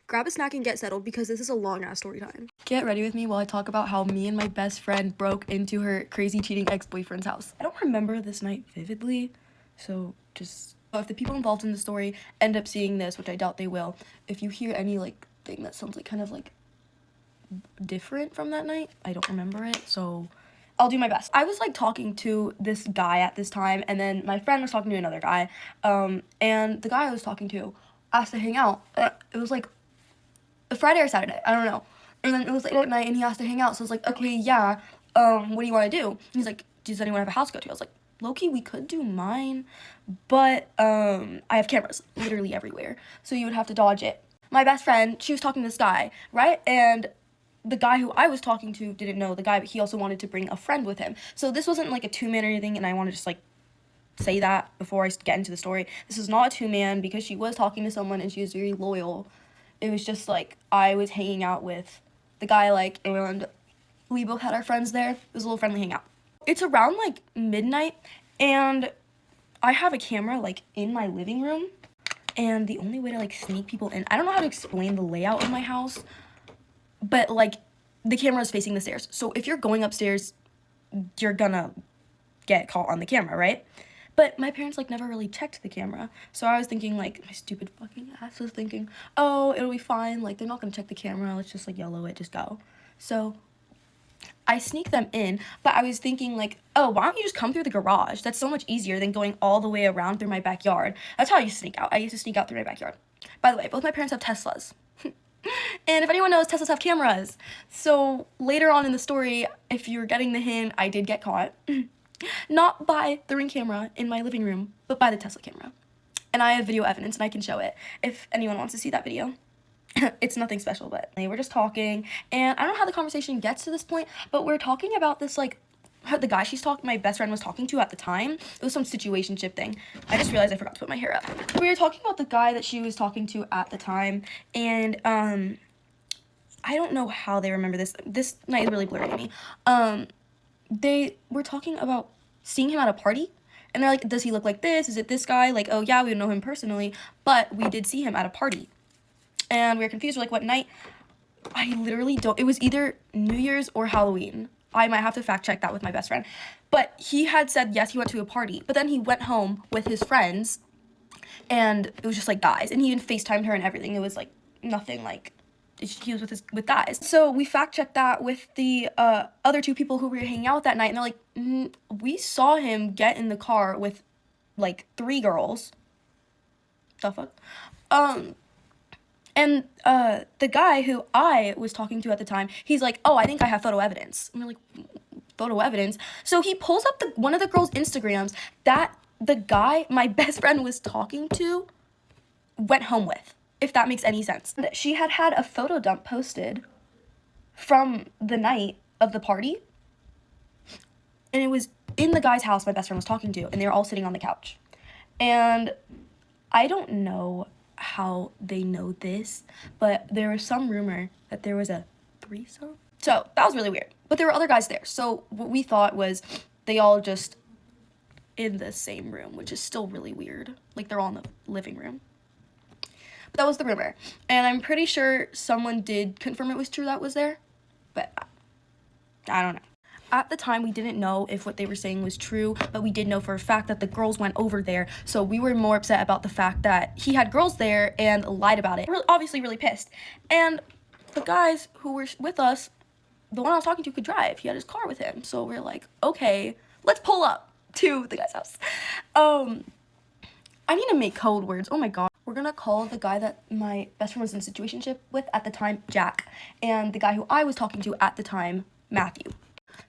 Grab a snack and get settled because this is a long-ass story time. Get ready with me while I talk about how me and my best friend broke into her crazy cheating ex-boyfriend's house. I don't remember this night vividly, so just... if the people involved in the story end up seeing this, which I doubt they will, if you hear any, like, thing that sounds like kind of, like, different from that night, I don't remember it, so I'll do my best. I was, like, talking to this guy at this time, and then my friend was talking to another guy, and the guy I was talking to asked to hang out. It was, like, a Friday or Saturday, I don't know. And then it was late at night, and he asked to hang out, so I was like, okay, yeah, what do you want to do? And he's like, does anyone have a house to go to? I was like, low-key, we could do mine, but, I have cameras literally everywhere, so you would have to dodge it. My best friend, she was talking to this guy, right? And the guy who I was talking to didn't know the guy, but he also wanted to bring a friend with him. So this wasn't, like, a two-man or anything, and I want to just, like, say that before I get into the story. This is not a two-man, because she was talking to someone, and she was very loyal. It was just, like, I was hanging out with the guy, like, and we both had our friends there. It was a little friendly hangout. It's around, like, midnight, and I have a camera, like, in my living room, and the only way to, like, sneak people in, I don't know how to explain the layout of my house, but, like, the camera is facing the stairs. So if you're going upstairs, you're gonna get caught on the camera, right? But my parents, like, never really checked the camera. So I was thinking, like, my stupid fucking ass was thinking, oh, it'll be fine. Like, they're not gonna check the camera. Let's just, like, YOLO it, just go. So I sneak them in, but I was thinking, like, oh, why don't you just come through the garage? That's so much easier than going all the way around through my backyard. That's how I used to sneak out. I used to sneak out through my backyard. By the way, both my parents have Teslas. And if anyone knows, Teslas have cameras. So later on in the story, if you're getting the hint, I did get caught. Not by the Ring camera in my living room, but by the Tesla camera. And I have video evidence, and I can show it if anyone wants to see that video. It's nothing special, but we're just talking, and I don't know how the conversation gets to this point, but we're talking about this, like, the guy my best friend was talking to at the time. It was some situationship thing. I just realized I forgot to put my hair up. We were talking about the guy that she was talking to at the time, and, I don't know how they remember this. This night is really blurry to me. They were talking about seeing him at a party, and they're like, does he look like this? Is it this guy? Like, oh yeah, we don't know him personally, but we did see him at a party. And we were confused. We're like, what night? I literally don't. It was either New Year's or Halloween. I might have to fact check that with my best friend. But he had said, yes, he went to a party. But then he went home with his friends. And it was just, like, guys. And he even FaceTimed her and everything. It was, like, nothing, like, he was with guys. So we fact checked that with the other two people who we were hanging out with that night. And they're like, we saw him get in the car with, like, 3 girls. The fuck? And the guy who I was talking to at the time, he's like, oh, I think I have photo evidence. And we're like, photo evidence? So he pulls up one of the girls' Instagrams that the guy my best friend was talking to went home with, if that makes any sense. And she had a photo dump posted from the night of the party, and it was in the guy's house my best friend was talking to, and they were all sitting on the couch. And I don't know how they know this, but there was some rumor that there was a threesome. So that was really weird. But there were other guys there. So what we thought was they all just in the same room, which is still really weird. Like, they're all in the living room. But that was the rumor. And I'm pretty sure someone did confirm it was true that was there. But I don't know. At the time, we didn't know if what they were saying was true, but we did know for a fact that the girls went over there, so we were more upset about the fact that he had girls there and lied about it. We're obviously really pissed. And the guys who were with us, the one I was talking to could drive. He had his car with him, so we're like, okay, let's pull up to the guy's house. I need to make code words. Oh my god. We're gonna call the guy that my best friend was in a situationship with at the time, Jack, and the guy who I was talking to at the time, Matthew.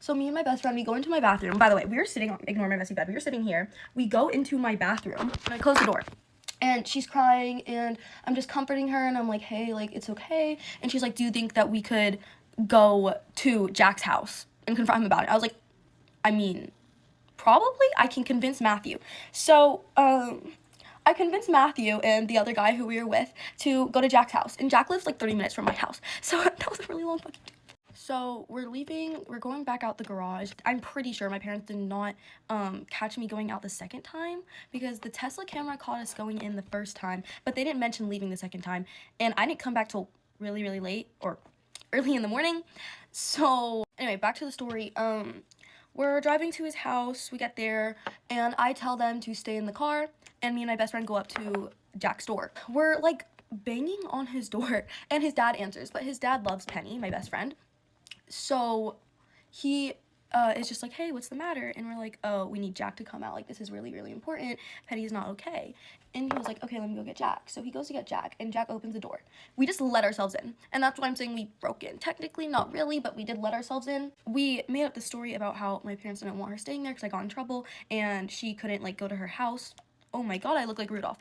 So me and my best friend, we go into my bathroom. By the way, we were sitting on, ignore my messy bed, we were sitting here. We go into my bathroom, and I close the door. And she's crying, and I'm just comforting her, and I'm like, hey, like, it's okay. And she's like, do you think that we could go to Jack's house and confront him about it? I was like, I mean, probably. I can convince Matthew. So, I convinced Matthew and the other guy who we were with to go to Jack's house. And Jack lives, like, 30 minutes from my house. So that was a really long fucking trip. So we're leaving, we're going back out the garage. I'm pretty sure my parents did not catch me going out the second time because the Tesla camera caught us going in the first time, but they didn't mention leaving the second time. And I didn't come back till really, really late or early in the morning. So anyway, back to the story. We're driving to his house, we get there, and I tell them to stay in the car, and me and my best friend go up to Jack's door. We're like banging on his door, and his dad answers, but his dad loves Penny, my best friend. So he is just like, hey, what's the matter? And we're like, oh, we need Jack to come out. Like, this is really, really important. Penny's not okay. And he was like, okay, let me go get Jack. So he goes to get Jack, and Jack opens the door. We just let ourselves in. And that's why I'm saying we broke in. Technically, not really, but we did let ourselves in. We made up the story about how my parents didn't want her staying there because I got in trouble, and she couldn't, like, go to her house. Oh my God, I look like Rudolph.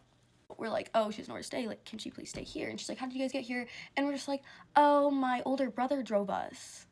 We're like, oh, she doesn't know where to stay. Like, can she please stay here? And she's like, how did you guys get here? And we're just like, oh, my older brother drove us.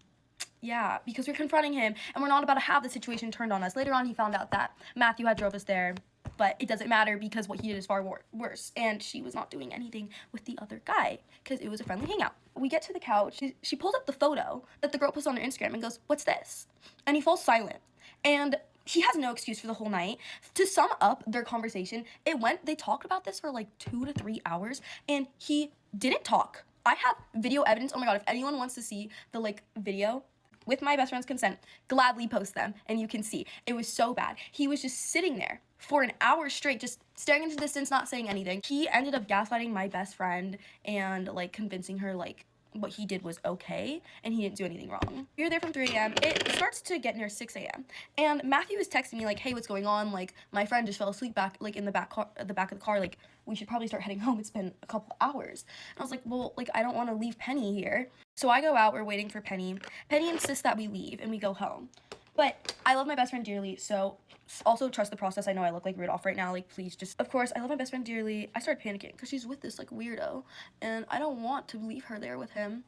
Yeah, because we're confronting him, and we're not about to have the situation turned on us. Later on, he found out that Matthew had drove us there, but it doesn't matter because what he did is far worse, and she was not doing anything with the other guy because it was a friendly hangout. We get to the couch. She pulls up the photo that the girl posts on her Instagram and goes, what's this? And he falls silent, and he has no excuse for the whole night. To sum up their conversation, they talked about this for like 2 to 3 hours, and he didn't talk. I have video evidence. Oh my God, if anyone wants to see the like video, with my best friend's consent, gladly post them, and you can see. It was so bad. He was just sitting there for an hour straight, just staring into the distance, not saying anything. He ended up gaslighting my best friend and, like, convincing her, like, what he did was okay, and he didn't do anything wrong. We were there from 3 a.m. It starts to get near 6 a.m. And Matthew is texting me, like, hey, what's going on? Like, my friend just fell asleep back, like, in the back of the car. Like, we should probably start heading home. It's been a couple hours. And I was like, well, like, I don't want to leave Penny here. So I go out, we're waiting for Penny. Penny insists that we leave, and we go home. But I love my best friend dearly, so also trust the process. I know I look like Rudolph right now, like, please just, of course, I love my best friend dearly. I started panicking because she's with this, like, weirdo, and I don't want to leave her there with him.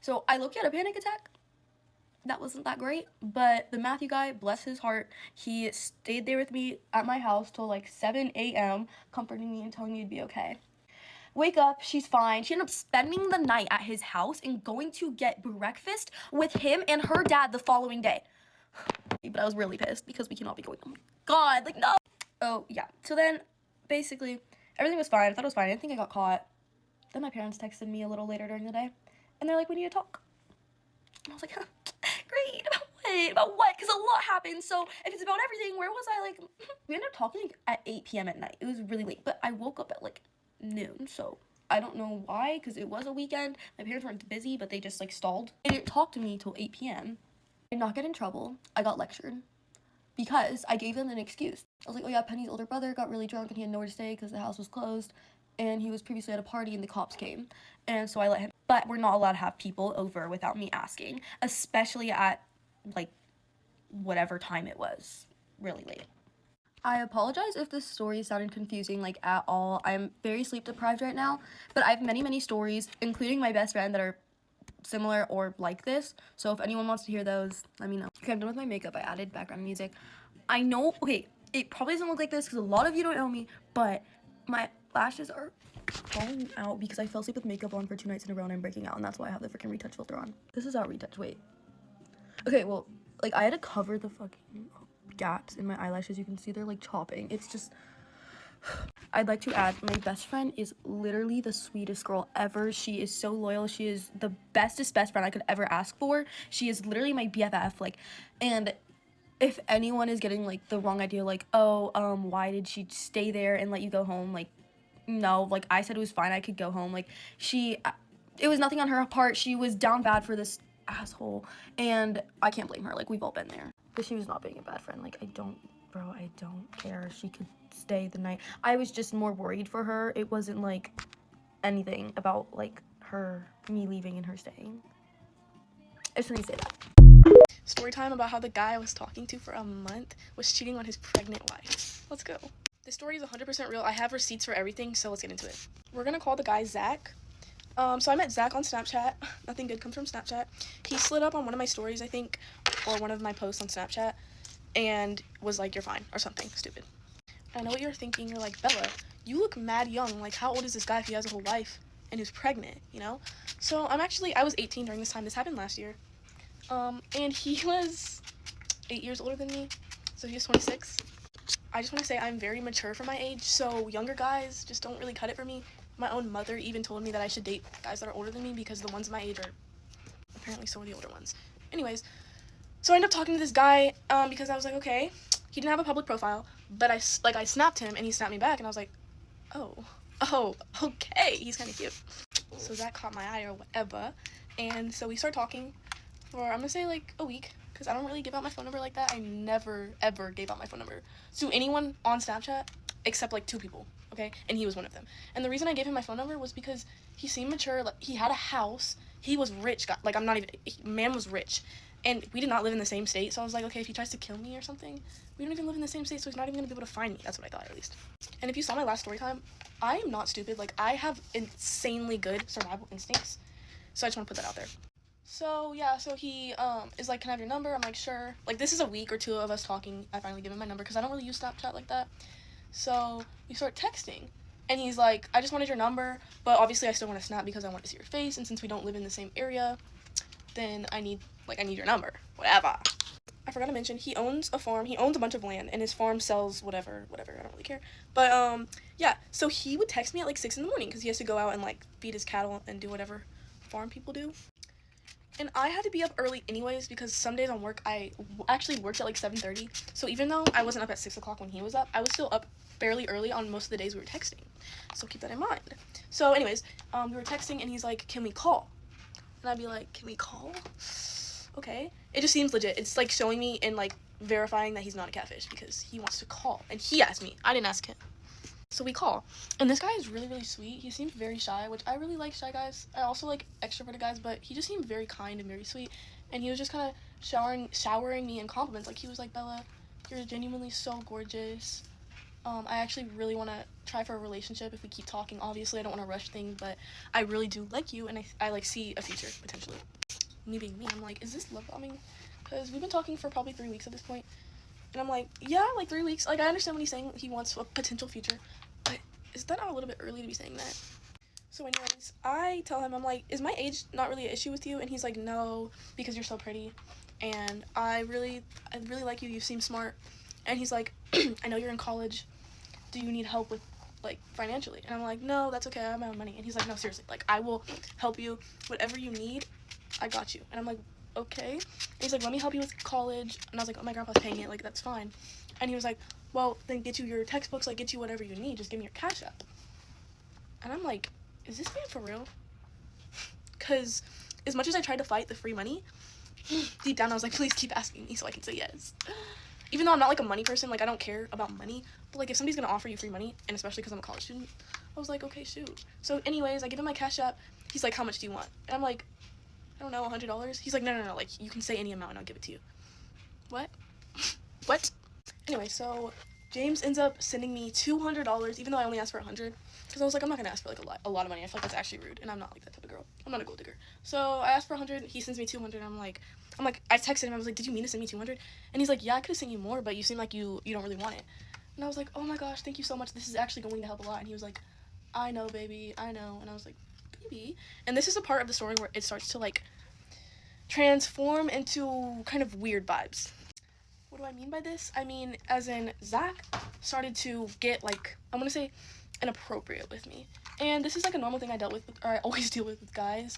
So I looked at a panic attack. That wasn't that great, but the Matthew guy, bless his heart, he stayed there with me at my house till like 7 a.m., comforting me and telling me it'd be okay. Wake up, she's fine. She ended up spending the night at his house and going to get breakfast with him and her dad the following day. But I was really pissed because we cannot be going, oh my God, like, no. Oh, yeah. So then, basically, everything was fine. I thought it was fine. I didn't think I got caught. Then my parents texted me a little later during the day, and they're like, we need to talk. And I was like, huh, great, about what? About what? Because a lot happened, so if it's about everything, where was I? Like, we ended up talking at 8 p.m. at night. It was really late, but I woke up at, like, noon, so I don't know why, because it was a weekend. My parents weren't busy, but they just, like, stalled. They didn't talk to me till 8 p.m. I did not get in trouble. I got lectured because I gave them an excuse. I was like, oh yeah, Penny's older brother got really drunk and he had nowhere to stay because the house was closed, and he was previously at a party and the cops came, and so I let him. But we're not allowed to have people over without me asking, especially at, like, whatever time it was, really late. I apologize if this story sounded confusing, like, at all. I'm very sleep deprived right now, but I have many, many stories, including my best friend, that are similar or like this. So if anyone wants to hear those, let me know. Okay, I'm done with my makeup. I added background music. I know, okay, it probably doesn't look like this because a lot of you don't know me, but my lashes are falling out because I fell asleep with makeup on for 2 nights in a row and I'm breaking out, and that's why I have the freaking retouch filter on. This is our retouch, wait. Okay, well, like, I had to cover the fucking gaps in my eyelashes. You can see they're, like, chopping. It's just, I'd like to add, my best friend is literally the sweetest girl ever. She is so loyal. She is the bestest best friend I could ever ask for. She is literally my BFF, like, and if anyone is getting, like, the wrong idea, like, oh, why did she stay there and let you go home, like, no, like, I said it was fine, I could go home, like, it was nothing on her part. She was down bad for this asshole, and I can't blame her, like, we've all been there. But she was not being a bad friend, like, I don't care. She could stay the night. I was just more worried for her. It wasn't, like, anything about, like, me leaving and her staying. I just want to say that. Story time about how the guy I was talking to for a month was cheating on his pregnant wife. Let's go. This story is 100% real. I have receipts for everything, so let's get into it. We're gonna call the guy Zach. So I met Zach on Snapchat. Nothing good comes from Snapchat. He slid up on one of my stories, I think, or one of my posts on Snapchat, and was like, you're fine, or something stupid. I know what you're thinking. You're like, Bella, you look mad young. Like, how old is this guy if he has a whole wife? and who's pregnant, you know? So I was 18 during this time. This happened last year. And he was 8 years older than me, so he was 26. I just want to say I'm very mature for my age, so younger guys just don't really cut it for me. My own mother even told me that I should date guys that are older than me because the ones my age are apparently so are the older ones. Anyways, so I ended up talking to this guy because I was like, okay, he didn't have a public profile, but I snapped him and he snapped me back, and I was like, oh, okay, he's kind of cute. So that caught my eye or whatever, and so we started talking for, I'm gonna say, like, a week, because I don't really give out my phone number like that. I never, ever gave out my phone number to anyone on Snapchat except, like, 2 people, okay? And he was one of them. And the reason I gave him my phone number was because he seemed mature. Like, he had a house. He was rich. Like, I'm not even, man was rich. And we did not live in the same state, so I was like, okay, if he tries to kill me or something, we don't even live in the same state, so he's not even gonna be able to find me. That's what I thought, at least. And if you saw my last story time, I am not stupid. Like, I have insanely good survival instincts, so I just want to put that out there. So, yeah, so he is like, can I have your number? I'm like, sure. Like, this is a week or 2 of us talking. I finally give him my number, because I don't really use Snapchat like that. So we start texting, and he's like, I just wanted your number, but obviously I still want to snap because I want to see your face, and since we don't live in the same area, then I need your number, whatever. I forgot to mention, he owns a farm. He owns a bunch of land, and his farm sells whatever, I don't really care. But, yeah, so he would text me at, like, 6 in the morning, because he has to go out and, like, feed his cattle and do whatever farm people do. And I had to be up early anyways, because some days on work, I actually worked at, like, 7:30. So even though I wasn't up at 6 o'clock when he was up, I was still up fairly early on most of the days we were texting. So keep that in mind. So anyways, we were texting, and he's like, can we call? And I'd be like, can we call? Okay. It just seems legit. It's, like, showing me and, like, verifying that he's not a catfish, because he wants to call. And he asked me. I didn't ask him. So we call. And this guy is really, really sweet. He seems very shy, which I really like shy guys. I also like extroverted guys, but he just seemed very kind and very sweet. And he was just kind of showering me in compliments. Like, he was like, Bella, you're genuinely so gorgeous. I actually really want to try for a relationship if we keep talking. Obviously, I don't want to rush things, but I really do like you, and I like, see a future, potentially. Me being me, I'm like, is this love bombing? Because we've been talking for probably 3 weeks at this point. And I'm like, yeah, like 3 weeks. Like, I understand when he's saying he wants a potential future, but is that not a little bit early to be saying that? So anyways, I tell him, I'm like, is my age not really an issue with you? And he's like, no, because you're so pretty, and I really like you. You seem smart. And he's like, I know you're in college. Do you need help with, like, financially? And I'm like, no, that's okay. I have my own money. And he's like, no, seriously, like, I will help you. Whatever you need, I got you. And I'm like, okay. And he's like, let me help you with college. And I was like, oh, my grandpa's paying it. Like, that's fine. And he was like, well, then get you your textbooks, like, get you whatever you need. Just give me your cash app. And I'm like, is this man for real? Because as much as I tried to fight the free money, deep down I was like, please keep asking me so I can say yes. Even though I'm not, like, a money person, like, I don't care about money, but, like, if somebody's gonna offer you free money, and especially because I'm a college student, I was like, okay, shoot. So anyways, I give him my cash app. He's like, how much do you want? And I'm like, I don't know, $100? He's like, no, like, you can say any amount and I'll give it to you. What? What? Anyway, so James ends up sending me $200, even though I only asked for $100, because I was like, I'm not gonna ask for, like, a lot of money. I feel like that's actually rude, and I'm not like that type of girl. I'm not a gold digger. So I asked for $100. He sends me $200, and I'm like, I texted him. I was like, did you mean to send me $200? And he's like, yeah, I could have sent you more, but you seem like you don't really want it. And I was like, oh my gosh, thank you so much. This is actually going to help a lot. And he was like, I know, baby, I know. And I was like, baby. And this is a part of the story where it starts to, like, transform into kind of weird vibes. What do I mean by this? I mean, as in, Zach started to get, like, I'm gonna say inappropriate with me. And this is, like, a normal thing I always deal with guys,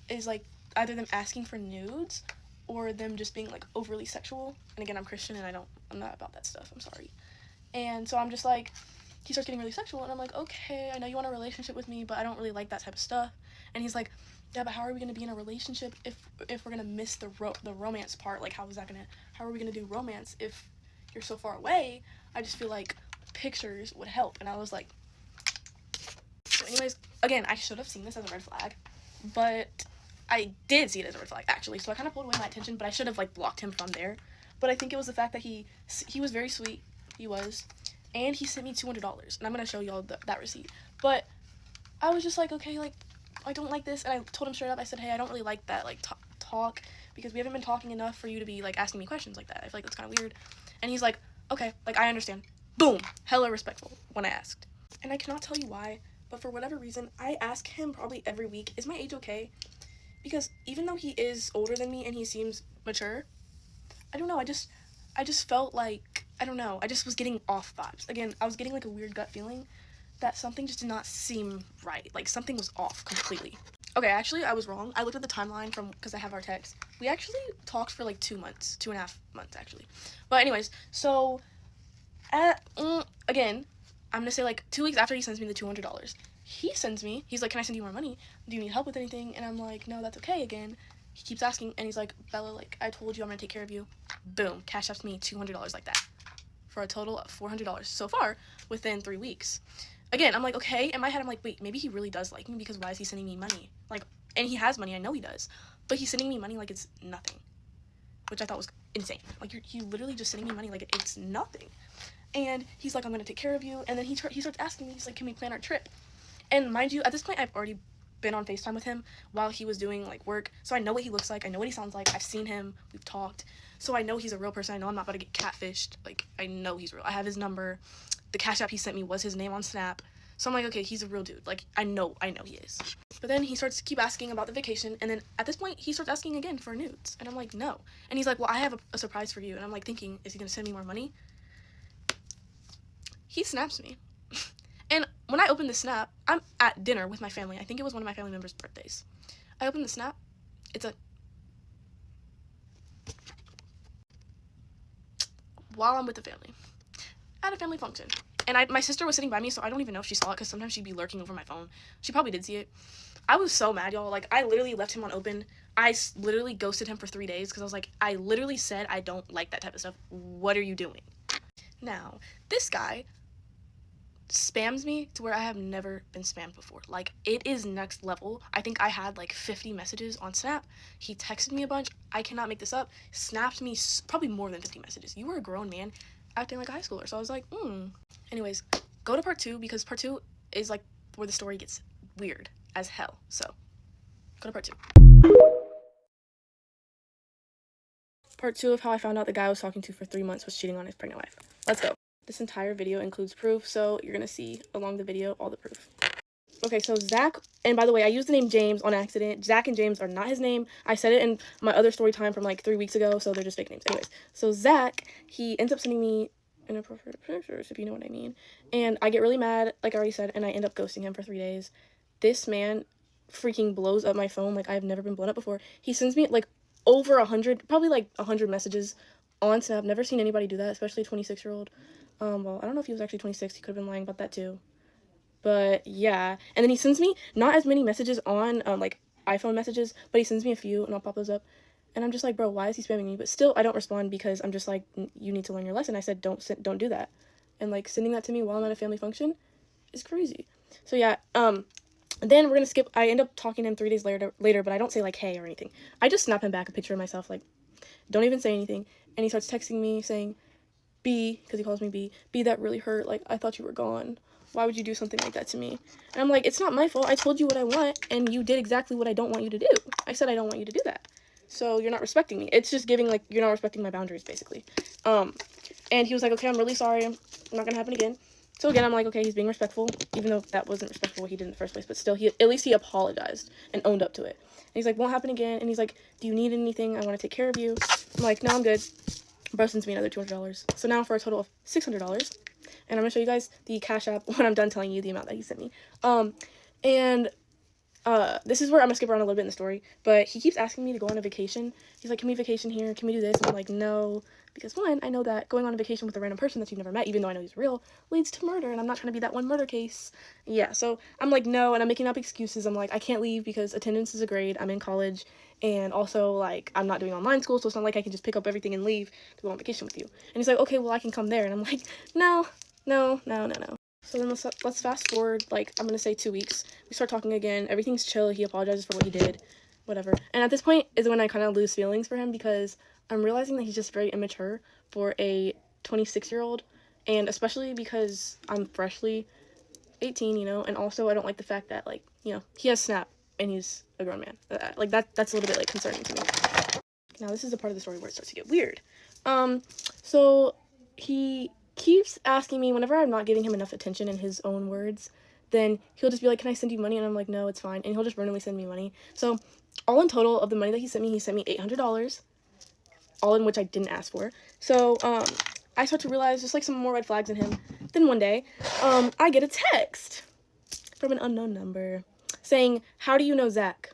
is, like, either them asking for nudes or them just being, like, overly sexual. And again, I'm Christian and I'm not about that stuff. I'm sorry. And so I'm just like, he starts getting really sexual, and I'm like, okay, I know you want a relationship with me, but I don't really like that type of stuff. And he's like, yeah, but how are we gonna be in a relationship if we're gonna miss the romance part? Like, how are we gonna do romance if you're so far away? I just feel like pictures would help. And I was like, so anyways, again, I should have seen this as a red flag, but I did see it as a red flag, actually. So I kind of pulled away my attention, but I should have, like, blocked him from there. But I think it was the fact that he was very sweet. He was. And he sent me $200. And I'm gonna show y'all that receipt. But I was just like, okay, like, I don't like this. And I told him straight up, I said, hey, I don't really like that, like, talk, because we haven't been talking enough for you to be, like, asking me questions like that. I feel like that's kind of weird. And he's like, okay, like, I understand. Boom. Hella respectful when I asked. And I cannot tell you why, but for whatever reason, I ask him probably every week, is my age okay? Because even though he is older than me and he seems mature, I don't know, I just felt like, I don't know, I just was getting off vibes. Again, I was getting like a weird gut feeling that something just did not seem right. Like something was off completely. Okay, actually, I was wrong. I looked at the timeline because I have our text. We actually talked for like 2.5 months actually. But anyways, so again, I'm gonna say like 2 weeks after he sends me the $200, he's like, can I send you more money? Do you need help with anything? And I'm like, no, that's okay. Again, he keeps asking, and he's like, Bella, like, I told you I'm gonna take care of you. Boom, cash apps me $200 like that, for a total of $400 so far within 3 weeks. Again, I'm like, okay. In my head, I'm like, wait, maybe he really does like me, because why is he sending me money? Like, and he has money, I know he does, but he's sending me money like it's nothing, which I thought was insane. Like, you literally just sending me money like it's nothing. And he's like, I'm gonna take care of you. And then he starts asking me, he's like, can we plan our trip? And mind you, at this point, I've already been on FaceTime with him while he was doing like work, so I know what he looks like, I know what he sounds like, I've seen him, we've talked, so I know he's a real person. I know I'm not about to get catfished. Like, I know he's real. I have his number. The Cash App he sent me was his name on Snap. So I'm like, okay, he's a real dude. Like, I know he is. But then he starts to keep asking about the vacation, and then at this point, he starts asking again for nudes. And I'm like, no. And he's like, well, I have a surprise for you. And I'm like thinking, is he gonna send me more money? He snaps me. And when I open the snap, I'm at dinner with my family. I think it was one of my family members' birthdays. I open the snap. It's while I'm with the family at a family function. And my sister was sitting by me, so I don't even know if she saw it, because sometimes she'd be lurking over my phone. She probably did see it. I was so mad, y'all. Like, I literally left him on open. I literally ghosted him for 3 days, because I was like, I literally said I don't like that type of stuff. What are you doing? Now, this guy spams me to where I have never been spammed before. Like, it is next level. I think I had like 50 messages on Snap. He texted me a bunch. I cannot make this up. Snapped me probably more than 50 messages. You were a grown man acting like a high schooler. So I was like, Anyways, go to part 2, because part 2 is like where the story gets weird as hell. So go to part 2. Part 2 of how I found out the guy I was talking to for 3 months was cheating on his pregnant wife. Let's go. This entire video includes proof, so you're gonna see along the video all the proof. Okay, so Zach, and by the way, I used the name James on accident. Zach and James are not his name. I said it in my other story time from like 3 weeks ago, so they're just fake names. Anyways, so Zach, he ends up sending me inappropriate pictures, if you know what I mean. And I get really mad, like I already said, and I end up ghosting him for 3 days. This man freaking blows up my phone like I've never been blown up before. He sends me like over 100, probably like 100 messages on Snap. Never seen anybody do that, especially a 26-year-old. Well, I don't know if he was actually 26. He could have been lying about that too. But yeah. And then he sends me not as many messages on like iPhone messages, but he sends me a few, and I'll pop those up. And I'm just like, bro, why is he spamming me? But still, I don't respond, because I'm just like, you need to learn your lesson. I said, don't do that. And like sending that to me while I'm at a family function is crazy. So yeah. Then we're gonna skip. I end up talking to him 3 days later, but I don't say like hey or anything. I just snap him back a picture of myself, like, don't even say anything. And he starts texting me saying, B, because he calls me B, that really hurt. Like, I thought you were gone. Why would you do something like that to me? And I'm like, it's not my fault. I told you what I want, and you did exactly what I don't want you to do. I said I don't want you to do that. So you're not respecting me. It's just giving, like, you're not respecting my boundaries, basically. And he was like, okay, I'm really sorry. I'm not gonna happen again. So again, I'm like, okay, he's being respectful, even though that wasn't respectful what he did in the first place. But still, at least he apologized and owned up to it. And he's like, won't happen again. And he's like, do you need anything? I want to take care of you. I'm like, no, I'm good. Bro sends me another $200. So now for a total of $600. And I'm going to show you guys the Cash App when I'm done telling you the amount that he sent me. This is where I'm going to skip around a little bit in the story. But he keeps asking me to go on a vacation. He's like, can we vacation here? Can we do this? And I'm like, no. Because one, I know that going on a vacation with a random person that you've never met, even though I know he's real, leads to murder. And I'm not trying to be that one murder case. Yeah, so I'm like, no. And I'm making up excuses. I'm like, I can't leave because attendance is a grade. I'm in college. And also, like, I'm not doing online school, so it's not like I can just pick up everything and leave to go on vacation with you. And he's like, okay, well, I can come there. And I'm like, no. So then let's fast forward, like, I'm going to say 2 weeks. We start talking again. Everything's chill. He apologizes for what he did. Whatever. And at this point is when I kind of lose feelings for him, because I'm realizing that he's just very immature for a 26-year-old. And especially because I'm freshly 18, you know, and also I don't like the fact that, like, you know, he has Snap and he's a grown man. Like, that's a little bit, like, concerning to me. Now, this is the part of the story where it starts to get weird. So he keeps asking me, whenever I'm not giving him enough attention, in his own words, then he'll just be like, can I send you money? And I'm like, no, it's fine. And he'll just randomly send me money. So all in total of the money that he sent me $800, all in which I didn't ask for. So I start to realize just like some more red flags in him. Then one day, I get a text from an unknown number saying, how do you know Zach?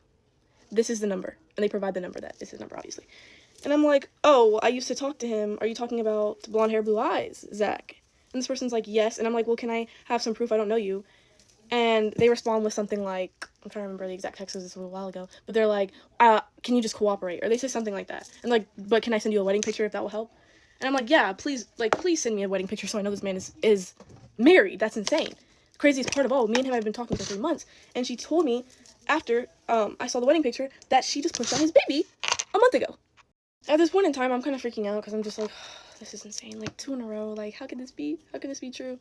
This is the number. And they provide the number. That is his number, obviously. And I'm like, oh, I used to talk to him. Are you talking about blonde hair, blue eyes, Zach? And this person's like, yes. And I'm like, well, can I have some proof I don't know you? And they respond with something like, I'm trying to remember the exact text, because this was a little while ago, but they're like, can you just cooperate? Or they say something like that. And like, but can I send you a wedding picture if that will help? And I'm like, yeah, please send me a wedding picture so I know this man is married. That's insane. The craziest part of all, me and him have been talking for 3 months. And she told me after I saw the wedding picture that she just pushed out his baby a month ago. At this point in time, I'm kind of freaking out because I'm just like, oh, this is insane. Like 2 in a row. Like, how could this be? How could this be true?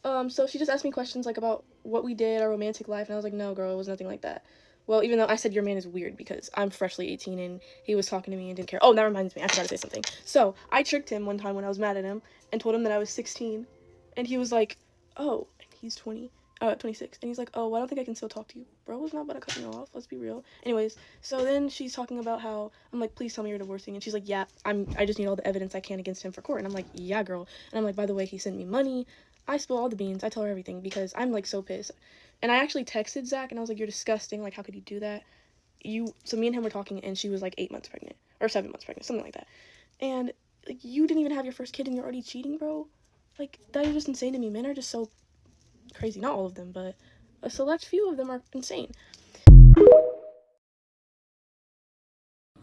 So she just asked me questions like about what we did, our romantic life, and I was like, no, girl, it was nothing like that. Well, even though I said your man is weird because I'm freshly 18 and he was talking to me and didn't care. Oh, that reminds me, I forgot to say something. So I tricked him one time when I was mad at him and told him that I was 16, and he was like, oh, and he's 26, and he's like, oh, well, I don't think I can still talk to you. Bro was not about to cut me off, let's be real. Anyways, so then she's talking about how, I'm like, please tell me you're divorcing, and she's like, yeah, I just need all the evidence I can against him for court, and I'm like, yeah, girl, and I'm like, by the way, he sent me money. I spill all the beans. I tell her everything because I'm like so pissed. And I actually texted Zach and I was like, you're disgusting. Like, how could you do that? So me and him were talking and she was like 8 months pregnant or 7 months pregnant, something like that. And like, you didn't even have your first kid and you're already cheating, bro. Like, that is just insane to me. Men are just so crazy. Not all of them, but a select few of them are insane.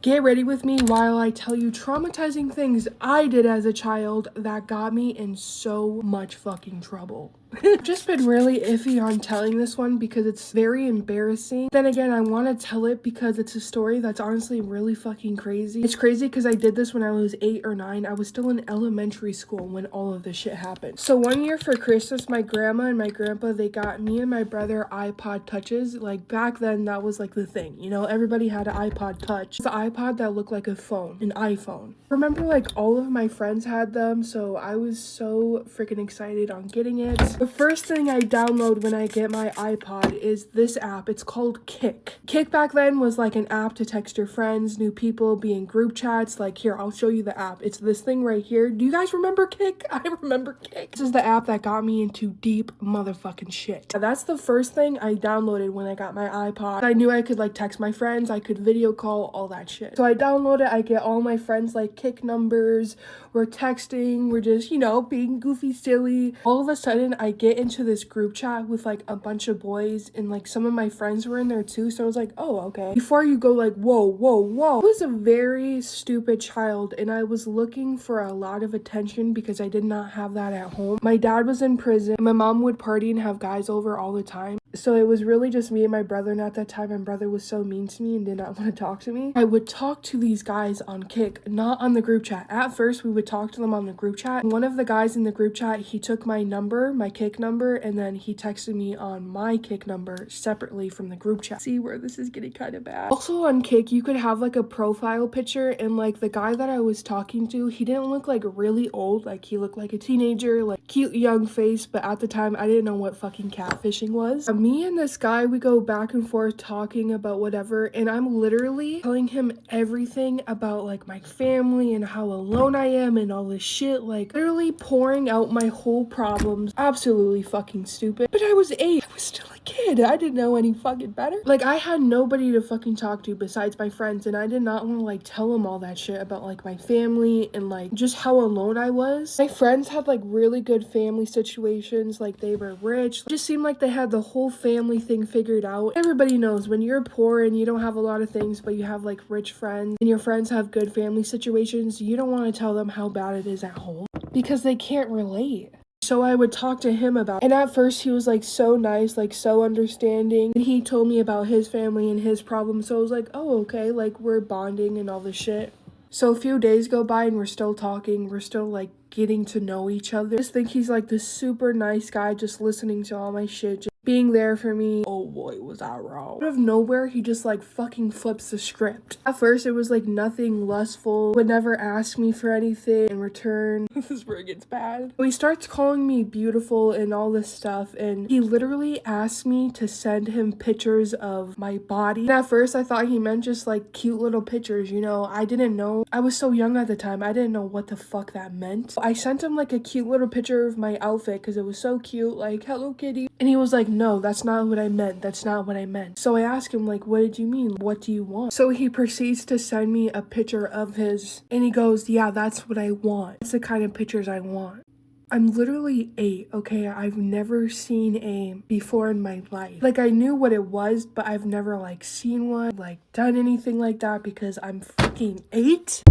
Get ready with me while I tell you traumatizing things I did as a child that got me in so much fucking trouble. I've just been really iffy on telling this one because it's very embarrassing. Then again, I want to tell it because it's a story that's honestly really fucking crazy. It's crazy because I did this when I was 8 or 9. I was still in elementary school when all of this shit happened. So one year for Christmas, my grandma and my grandpa, they got me and my brother iPod touches. Like back then, that was like the thing, you know, everybody had an iPod touch. It's an iPod that looked like a phone, an iPhone. Remember, like all of my friends had them, so I was so freaking excited on getting it. The first thing I download when I get my iPod is this app. It's called Kik. Kik back then was like an app to text your friends, new people, be in group chats. Like here, I'll show you the app. It's this thing right here. Do you guys remember Kik? I remember Kik. This is the app that got me into deep motherfucking shit. That's the first thing I downloaded when I got my iPod. I knew I could like text my friends, I could video call, all that shit. So I download it, I get all my friends like Kik numbers, we're texting, we're just, you know, being goofy, silly. All of a sudden, I get into this group chat with like a bunch of boys and like some of my friends were in there too, so I was like, oh, okay. Before you go like, whoa, whoa, whoa. I was a very stupid child and I was looking for a lot of attention because I did not have that at home. My dad was in prison, my mom would party and have guys over all the time. So it was really just me and my brother, and at that time my brother was so mean to me and did not want to talk to me. I would talk to these guys on Kik, not on the group chat. At first we would talk to them on the group chat. One of the guys in the group chat, he took my number, my Kik number, and then he texted me on my Kik number separately from the group chat. See where this is getting kind of bad. Also on Kik, you could have like a profile picture, and like the guy that I was talking to, he didn't look like really old, like he looked like a teenager, like cute young face, but at the time I didn't know what fucking catfishing was. Me and this guy, we go back and forth talking about whatever, and I'm literally telling him everything about like my family and how alone I am and all this shit, like literally pouring out my whole problems. Absolutely fucking stupid. But I was 8. I was still a kid. I didn't know any fucking better. Like I had nobody to fucking talk to besides my friends, and I did not want to like tell them all that shit about like my family and like just how alone I was. My friends had like really good family situations, like they were rich. It just seemed like they had the whole family thing figured out. Everybody knows when you're poor and you don't have a lot of things, but you have like rich friends and your friends have good family situations, you don't want to tell them how bad it is at home because they can't relate. So I would talk to him about it. And at first he was like so nice, like so understanding. And he told me about his family and his problems. So I was like, oh, okay, like we're bonding and all this shit. So a few days go by and we're still talking. We're still like getting to know each other. I just think he's like this super nice guy, just listening to all my shit, just being there for me. Oh boy, was that wrong? Out of nowhere, he just like fucking flips the script. At first, it was like nothing lustful, would never ask me for anything in return. This is where it gets bad. So he starts calling me beautiful and all this stuff, and he literally asked me to send him pictures of my body. And at first, I thought he meant just like cute little pictures, you know. I didn't know. I was so young at the time, I didn't know what the fuck that meant. I sent him like a cute little picture of my outfit because it was so cute, like Hello Kitty. And he was like, no, that's not what I meant. That's not what I meant. So I asked him like, what did you mean? What do you want? So he proceeds to send me a picture of his, and he goes, yeah, that's what I want. That's the kind of pictures I want. I'm literally 8, okay? I've never seen a before in my life. Like, I knew what it was, but I've never, like, seen one, like, done anything like that because I'm fucking 8.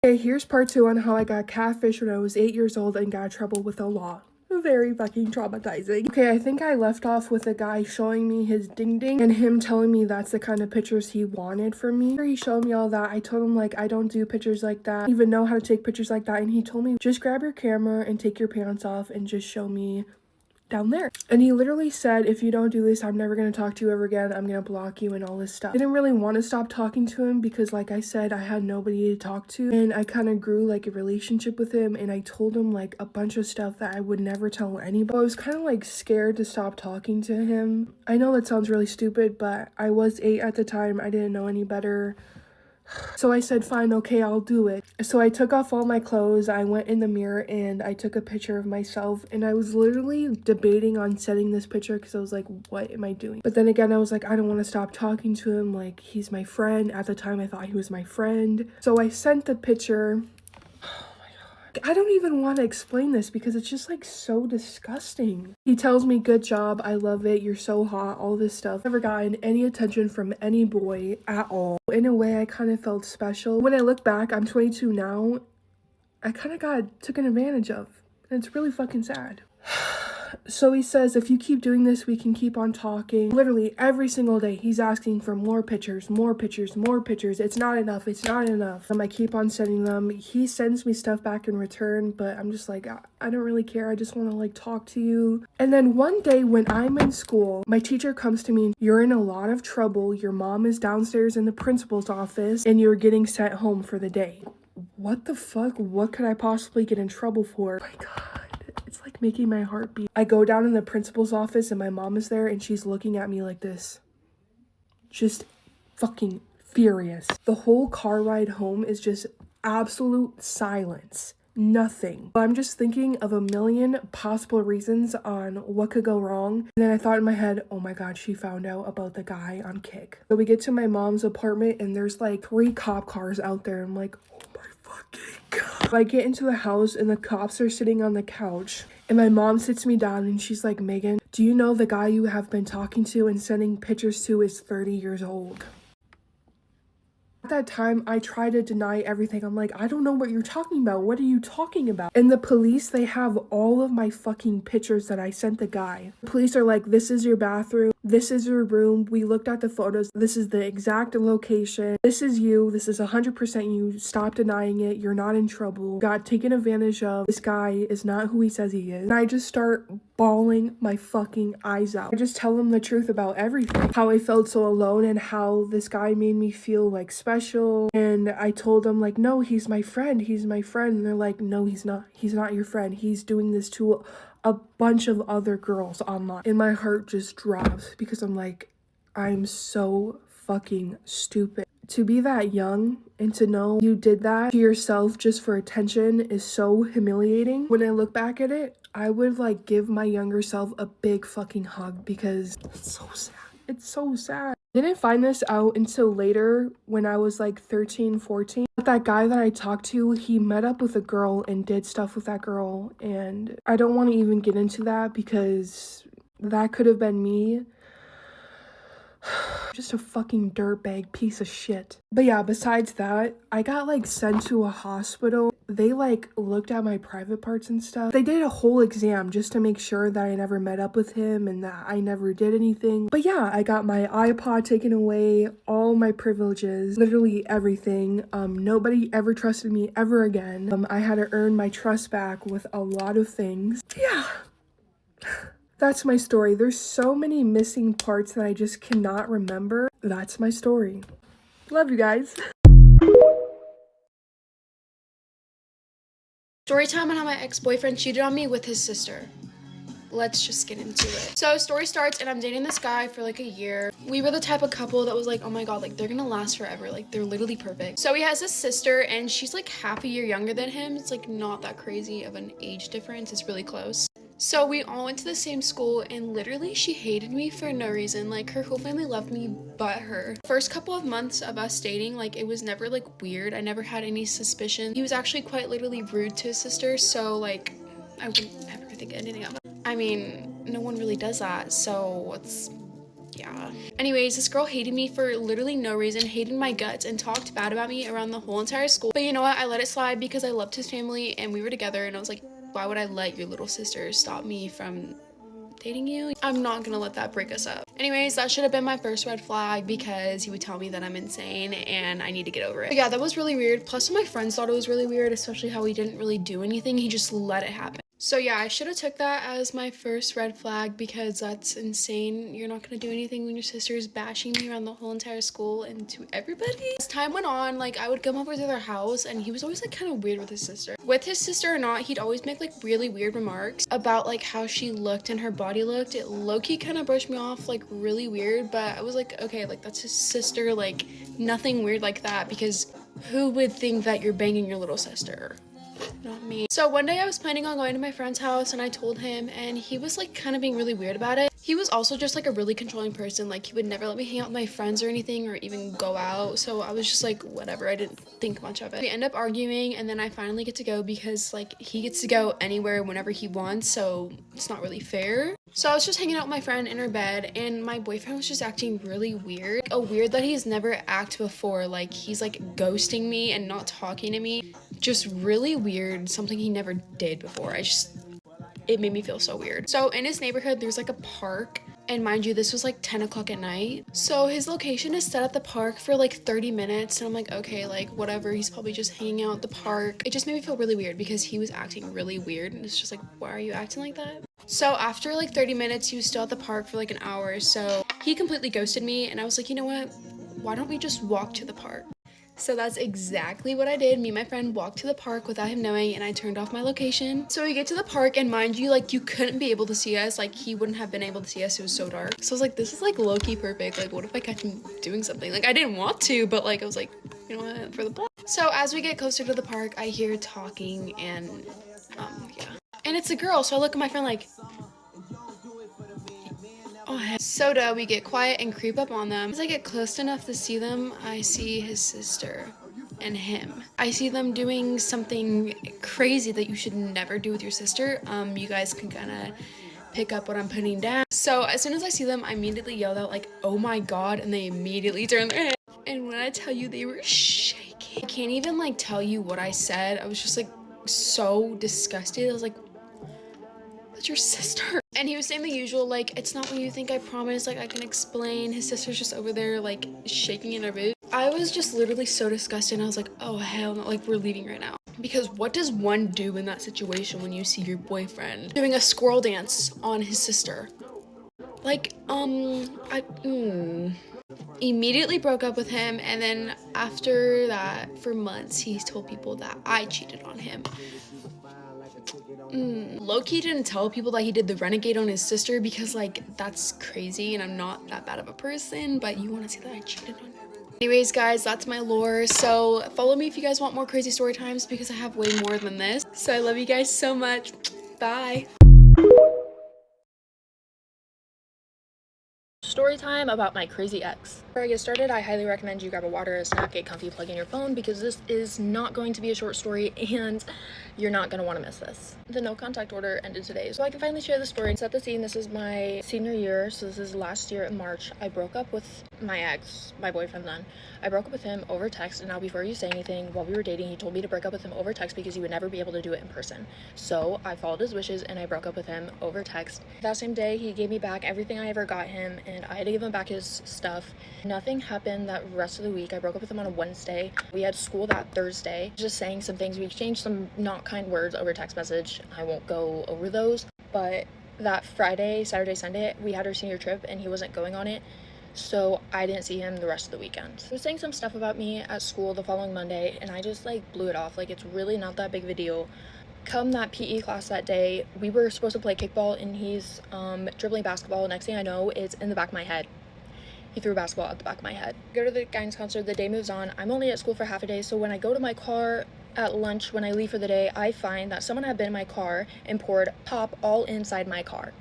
Okay, here's part 2 on how I got catfished when I was 8 years old and got in trouble with the law. Very fucking traumatizing. Okay, I think I left off with a guy showing me his ding ding and him telling me that's the kind of pictures he wanted from me. After he showed me all that, I told him like, I don't do pictures like that. I don't even know how to take pictures like that. And he told me, just grab your camera and take your pants off and just show me down there. And he literally said, if you don't do this, I'm never going to talk to you ever again. I'm going to block you and all this stuff. I didn't really want to stop talking to him because like I said, I had nobody to talk to, and I kind of grew like a relationship with him, and I told him like a bunch of stuff that I would never tell anybody. I was kind of like scared to stop talking to him. I know that sounds really stupid, but I was 8 at the time. I didn't know any better. So I said, fine, okay, I'll do it. So I took off all my clothes, I went in the mirror, and I took a picture of myself, and I was literally debating on sending this picture because I was like, what am I doing? But then again, I was like, I don't want to stop talking to him, like, he's my friend. At the time, I thought he was my friend. So I sent the picture. I don't even want to explain this because it's just like so disgusting. He tells me, good job, I love it, you're so hot, all this stuff. Never gotten any attention from any boy at all. In a way, I kind of felt special. When I look back, I'm 22 now, I kind of got taken advantage of. And it's really fucking sad. So he says, if you keep doing this, we can keep on talking. Literally every single day, he's asking for more pictures, more pictures, more pictures. It's not enough. It's not enough. I keep on sending them. He sends me stuff back in return, but I'm just like, I don't really care. I just want to like talk to you. And then one day when I'm in school, my teacher comes to me and you're in a lot of trouble. Your mom is downstairs in the principal's office and you're getting sent home for the day. What the fuck? What could I possibly get in trouble for? Oh my God. It's like making my heart beat. I go down in the principal's office and my mom is there and she's looking at me like this. Just fucking furious. The whole car ride home is just absolute silence. Nothing. I'm just thinking of a million possible reasons on what could go wrong. And then I thought in my head, oh my God, she found out about the guy on Kick. So we get to my mom's apartment and there's like 3 cop cars out there. I'm like, oh my fucking God. I get into the house and the cops are sitting on the couch and my mom sits me down and she's like, Megan, do you know the guy you have been talking to and sending pictures to is 30 years old? At that time, I try to deny everything. I'm like, I don't know what you're talking about. What are you talking about? And the police, they have all of my fucking pictures that I sent the guy. The police are like, this is your bathroom. This is your room. We looked at the photos. This is the exact location. This is you. This is 100% you. Stop denying it. You're not in trouble. Got taken advantage of. This guy is not who he says he is. And I just start bawling my fucking eyes out. I just tell him the truth about everything. How I felt so alone and how this guy made me feel like special. And I told them like, no, he's my friend. He's my friend. And they're like, no, he's not. He's not your friend. He's doing this to a bunch of other girls online. And my heart just drops because I'm like, I'm so fucking stupid. To be that young and to know you did that to yourself just for attention is so humiliating. When I look back at it, I would like give my younger self a big fucking hug because it's so sad. It's so sad. I didn't find this out until later when I was like 13, 14. But that guy that I talked to, he met up with a girl and did stuff with that girl. And I don't want to even get into that because that could have been me. Just a fucking dirtbag piece of shit. But yeah, besides that, I got like sent to a hospital. They like looked at my private parts and stuff. They did a whole exam just to make sure that I never met up with him and that I never did anything. But yeah, I got my iPod taken away, all my privileges, literally everything. Nobody ever trusted me ever again. I had to earn my trust back with a lot of things. Yeah. That's my story. There's so many missing parts that I just cannot remember. That's my story. Love you guys. Story time on how my ex-boyfriend cheated on me with his sister. Let's just get into it. So story starts and I'm dating this guy for like a year. We were the type of couple that was like, oh my god, like they're gonna last forever, like they're literally perfect. So he has this sister and she's like half a year younger than him. It's like not that crazy of an age difference, it's really close. So we all went to the same school and literally she hated me for no reason. Like her whole family loved me but her. First couple of months of us dating, like it was never like weird. I never had any suspicion. He was actually quite literally rude to his sister, so like I wouldn't ever think anything of it. I mean, no one really does that, so yeah. Anyways, this girl hated me for literally no reason, hated my guts, and talked bad about me around the whole entire school. But you know what? I let it slide because I loved his family and we were together, and I was like, why would I let your little sister stop me from dating you? I'm not gonna let that break us up. Anyways, that should have been my first red flag because he would tell me that I'm insane and I need to get over it. But yeah, that was really weird. Plus my friends thought it was really weird, especially how he didn't really do anything. He just let it happen. So yeah, I should have took that as my first red flag because that's insane. You're not gonna do anything when your sister is bashing me around the whole entire school and to everybody. As time went on, like I would come over to their house and he was always like kind of weird with his sister. With his sister or not, he'd always make like really weird remarks about like how she looked and her body looked. It low-key kind of brushed me off like really weird, but I was like, okay, like that's his sister, like nothing weird like that, because who would think that you're banging your little sister? Not me. So one day I was planning on going to my friend's house and I told him, and he was like kind of being really weird about it. He was also just like a really controlling person. Like he would never let me hang out with my friends or anything or even go out. So I was just like, whatever, I didn't think much of it. We end up arguing and then I finally get to go because like he gets to go anywhere whenever he wants, so it's not really fair. So I was just hanging out with my friend in her bed and my boyfriend was just acting really weird. A weird that he's never acted before. Like he's like ghosting me and not talking to me. Just really weird, something he never did before. It made me feel so weird. So in his neighborhood, there's like a park. And mind you, this was like 10 o'clock at night. So his location is set at the park for like 30 minutes. And I'm like, okay, like whatever. He's probably just hanging out at the park. It just made me feel really weird because he was acting really weird. And it's just like, why are you acting like that? So after like 30 minutes, he was still at the park for like an hour. So he completely ghosted me. And I was like, you know what? Why don't we just walk to the park? So that's exactly what I did. Me and my friend walked to the park without him knowing and I turned off my location. So we get to the park and mind you, like you couldn't be able to see us. Like he wouldn't have been able to see us. It was so dark. So I was like, this is like low-key perfect. Like what if I catch him doing something? Like I didn't want to, but like I was like, you know what, for the plot. So as we get closer to the park, I hear talking and yeah. And it's a girl. So I look at my friend like, oh, soda. We get quiet and creep up on them. As I get close enough to see them, I see his sister and him. I see them doing something crazy that you should never do with your sister. You guys can kind of pick up what I'm putting down. So as soon as I see them, I immediately yelled out like, oh my god, and they immediately turn their head. And when I tell you, they were shaking. I can't even like tell you what I said. I was just like so disgusted. I was like, that's your sister. And he was saying the usual, like, it's not what you think, I promise, like I can explain. His sister's just over there like shaking in her boot. I was just literally so disgusted and I was like, oh hell no, like we're leaving right now. Because what does one do in that situation when you see your boyfriend doing a squirrel dance on his sister? Like, immediately broke up with him, and then after that, for months, he told people that I cheated on him. Low-key didn't tell people that he did the renegade on his sister because like that's crazy and I'm not that bad of a person, but you want to see that I cheated on him. Anyways guys, that's my lore. So follow me if you guys want more crazy story times because I have way more than this. So I love you guys so much. Bye. Story time about my crazy ex. Before I get started, I highly recommend you grab a water, a snack, get comfy, plug in your phone because this is not going to be a short story and you're not going to want to miss this. The no contact order ended today, so I can finally share the story. Set the scene. This is my senior year, so this is last year in March. I broke up with my ex, my boyfriend then. I broke up with him over text, and now before you say anything, while we were dating, he told me to break up with him over text because he would never be able to do it in person. So I followed his wishes and I broke up with him over text. That same day, he gave me back everything I ever got him and I had to give him back his stuff. Nothing happened that rest of the week. I broke up with him on a Wednesday. We had school that Thursday. Just saying some things. We exchanged some not kind words over text message. I won't go over those, but that Friday, Saturday, Sunday, we had our senior trip and he wasn't going on it. So I didn't see him the rest of the weekend. He was saying some stuff about me at school the following Monday and I just like blew it off. Like, it's really not that big of a deal. Come that PE class that day, we were supposed to play kickball and he's dribbling basketball. Next thing I know, it's in the back of my head. He threw a basketball at the back of my head. Go to the guidance counselor, the day moves on. I'm only at school for half a day, so when I go to my car at lunch, when I leave for the day, I find that someone had been in my car and poured pop all inside my car.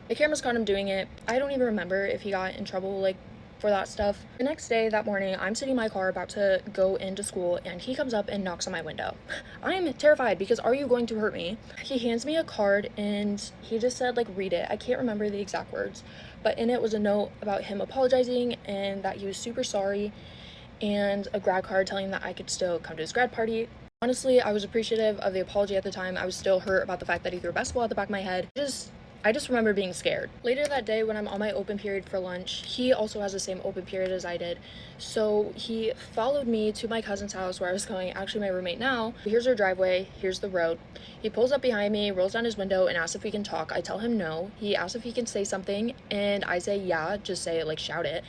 The cameras caught him doing it. I don't even remember if he got in trouble like for that stuff. The next day, that morning, I'm sitting in my car about to go into school and he comes up and knocks on my window. I am terrified because are you going to hurt me? He hands me a card and he just said like, read it. I can't remember the exact words, but in it was a note about him apologizing and that he was super sorry, and a grad card telling him that I could still come to his grad party. Honestly, I was appreciative of the apology at the time. I was still hurt about the fact that he threw a basketball at the back of my head. I just remember being scared. Later that day when I'm on my open period for lunch, he also has the same open period as I did. So he followed me to my cousin's house where I was going, actually my roommate now. Here's our driveway, here's the road. He pulls up behind me, rolls down his window and asks if we can talk. I tell him no. He asks if he can say something and I say yeah, just say it, like shout it.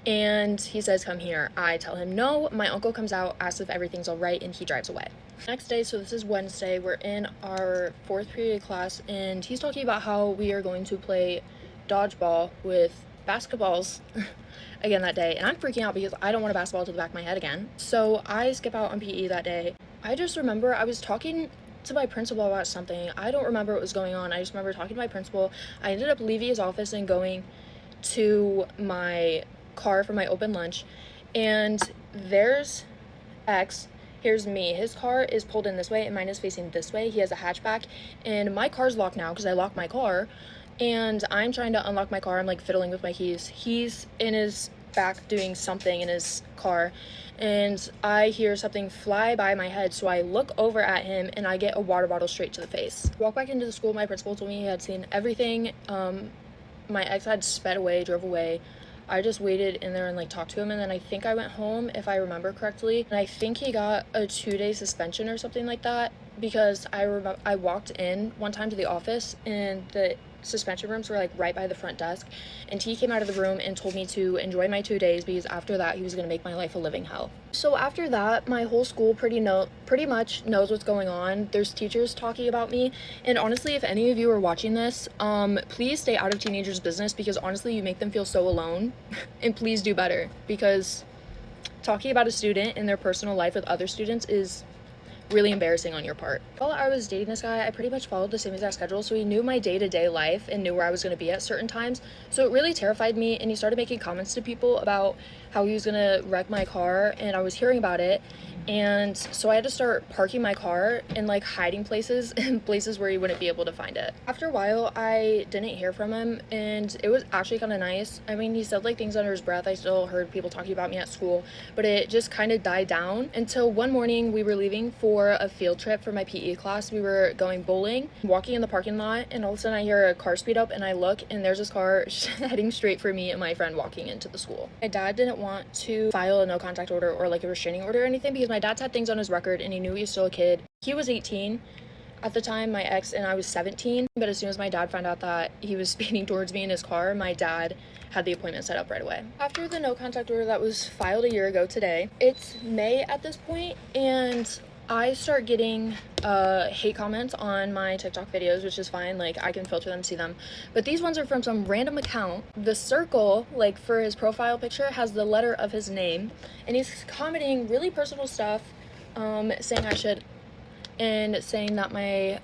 And he says, come here. I tell him no. My uncle comes out, asks if everything's all right, and he drives away. Next day, so this is Wednesday, we're in our 4th period class, and he's talking about how we are going to play dodgeball with basketballs again that day. And I'm freaking out because I don't want a basketball to the back of my head again. So I skip out on PE that day. I just remember I was talking to my principal about something. I don't remember what was going on. I just remember talking to my principal. I ended up leaving his office and going to my car for my open lunch, and there's X, here's me. His car is pulled in this way and mine is facing this way. He has a hatchback and my car's locked now because I locked my car, and I'm trying to unlock my car. I'm like fiddling with my keys. He's in his back doing something in his car and I hear something fly by my head, so I look over at him and I get a water bottle straight to the face. Walk back into the school. My principal told me he had seen everything. My ex had sped away, drove away. I just waited in there and like talked to him, and then I think I went home if I remember correctly, and I think he got a 2-day suspension or something like that because I walked in one time to the office and the suspension rooms were like right by the front desk, and he came out of the room and told me to enjoy my 2 days because after that he was going to make my life a living hell. So after that, my whole school pretty much knows what's going on. There's teachers talking about me, and honestly, if any of you are watching this, please stay out of teenagers' business because honestly you make them feel so alone. And please do better, because talking about a student and their personal life with other students is really embarrassing on your part. While I was dating this guy, I pretty much followed the same exact schedule, so he knew my day-to-day life and knew where I was going to be at certain times, so it really terrified me, and he started making comments to people about how he was going to wreck my car, and I was hearing about it, and so I had to start parking my car in like hiding places and places where he wouldn't be able to find it. After a while, I didn't hear from him, and it was actually kind of nice. I mean, he said like things under his breath. I still heard people talking about me at school, but it just kind of died down until one morning we were leaving for a field trip for my PE class. We were going bowling, walking in the parking lot, and all of a sudden I hear a car speed up and I look, and there's this car heading straight for me and my friend walking into the school. My dad didn't want to file a no contact order or like a restraining order or anything because my dad's had things on his record and he knew he was still a kid. He was 18 at the time, my ex, and I was 17, but as soon as my dad found out that he was speeding towards me in his car, my dad had the appointment set up right away. After the no contact order that was filed a year ago today, it's May at this point, and I start getting hate comments on my TikTok videos, which is fine, like I can filter them, see them, but these ones are from some random account. The circle, like for his profile picture, has the letter of his name, and he's commenting really personal stuff, saying I should, and saying that my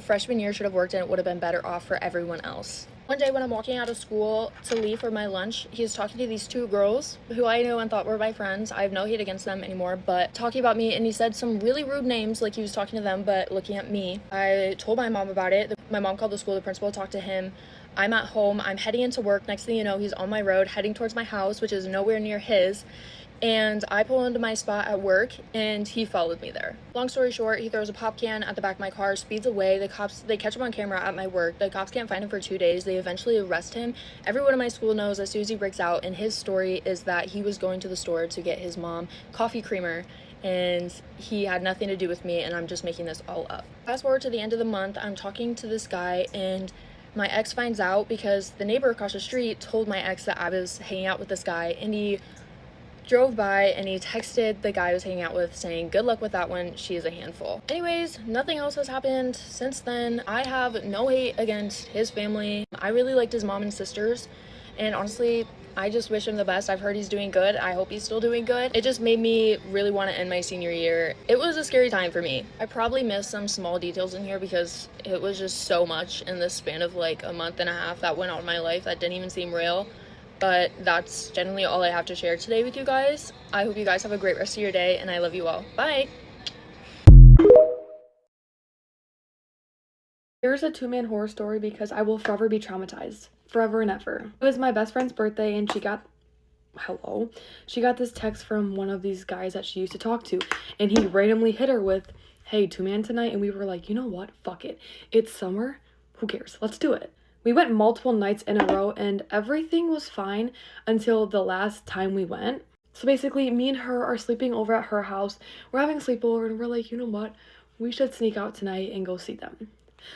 freshman year should have worked and it would have been better off for everyone else. One day when I'm walking out of school to leave for my lunch, he's talking to these 2 girls who I knew and thought were my friends. I have no hate against them anymore, but talking about me, and he said some really rude names, like he was talking to them but looking at me. I told my mom about it. My mom called the school, the principal talked to him. I'm at home, I'm heading into work. Next thing you know, he's on my road heading towards my house, which is nowhere near his. And I pull into my spot at work and he followed me there. Long story short, he throws a pop can at the back of my car, speeds away. The cops, they catch him on camera at my work. The cops can't find him for 2 days. They eventually arrest him. Everyone in my school knows as soon as he breaks out, and his story is that he was going to the store to get his mom coffee creamer and he had nothing to do with me, and I'm just making this all up. Fast forward to the end of the month, I'm talking to this guy, and my ex finds out because the neighbor across the street told my ex that I was hanging out with this guy, and he drove by and he texted the guy I was hanging out with saying, good luck with that one, she is a handful. Anyways, nothing else has happened since then. I have no hate against his family. I really liked his mom and sisters, and honestly, I just wish him the best. I've heard he's doing good. I hope he's still doing good. It just made me really want to end my senior year. It was a scary time for me. I probably missed some small details in here because it was just so much in the span of like a month and a half that went on in my life that didn't even seem real. But that's generally all I have to share today with you guys. I hope you guys have a great rest of your day, and I love you all. Bye! Here's a two-man horror story because I will forever be traumatized. Forever and ever. It was my best friend's birthday, and she got this text from one of these guys that she used to talk to, and he randomly hit her with, hey, two-man tonight, and we were like, you know what? Fuck it. It's summer. Who cares? Let's do it. We went multiple nights in a row, and everything was fine until the last time we went. So basically, me and her are sleeping over at her house. We're having a sleepover, and we're like, you know what? We should sneak out tonight and go see them.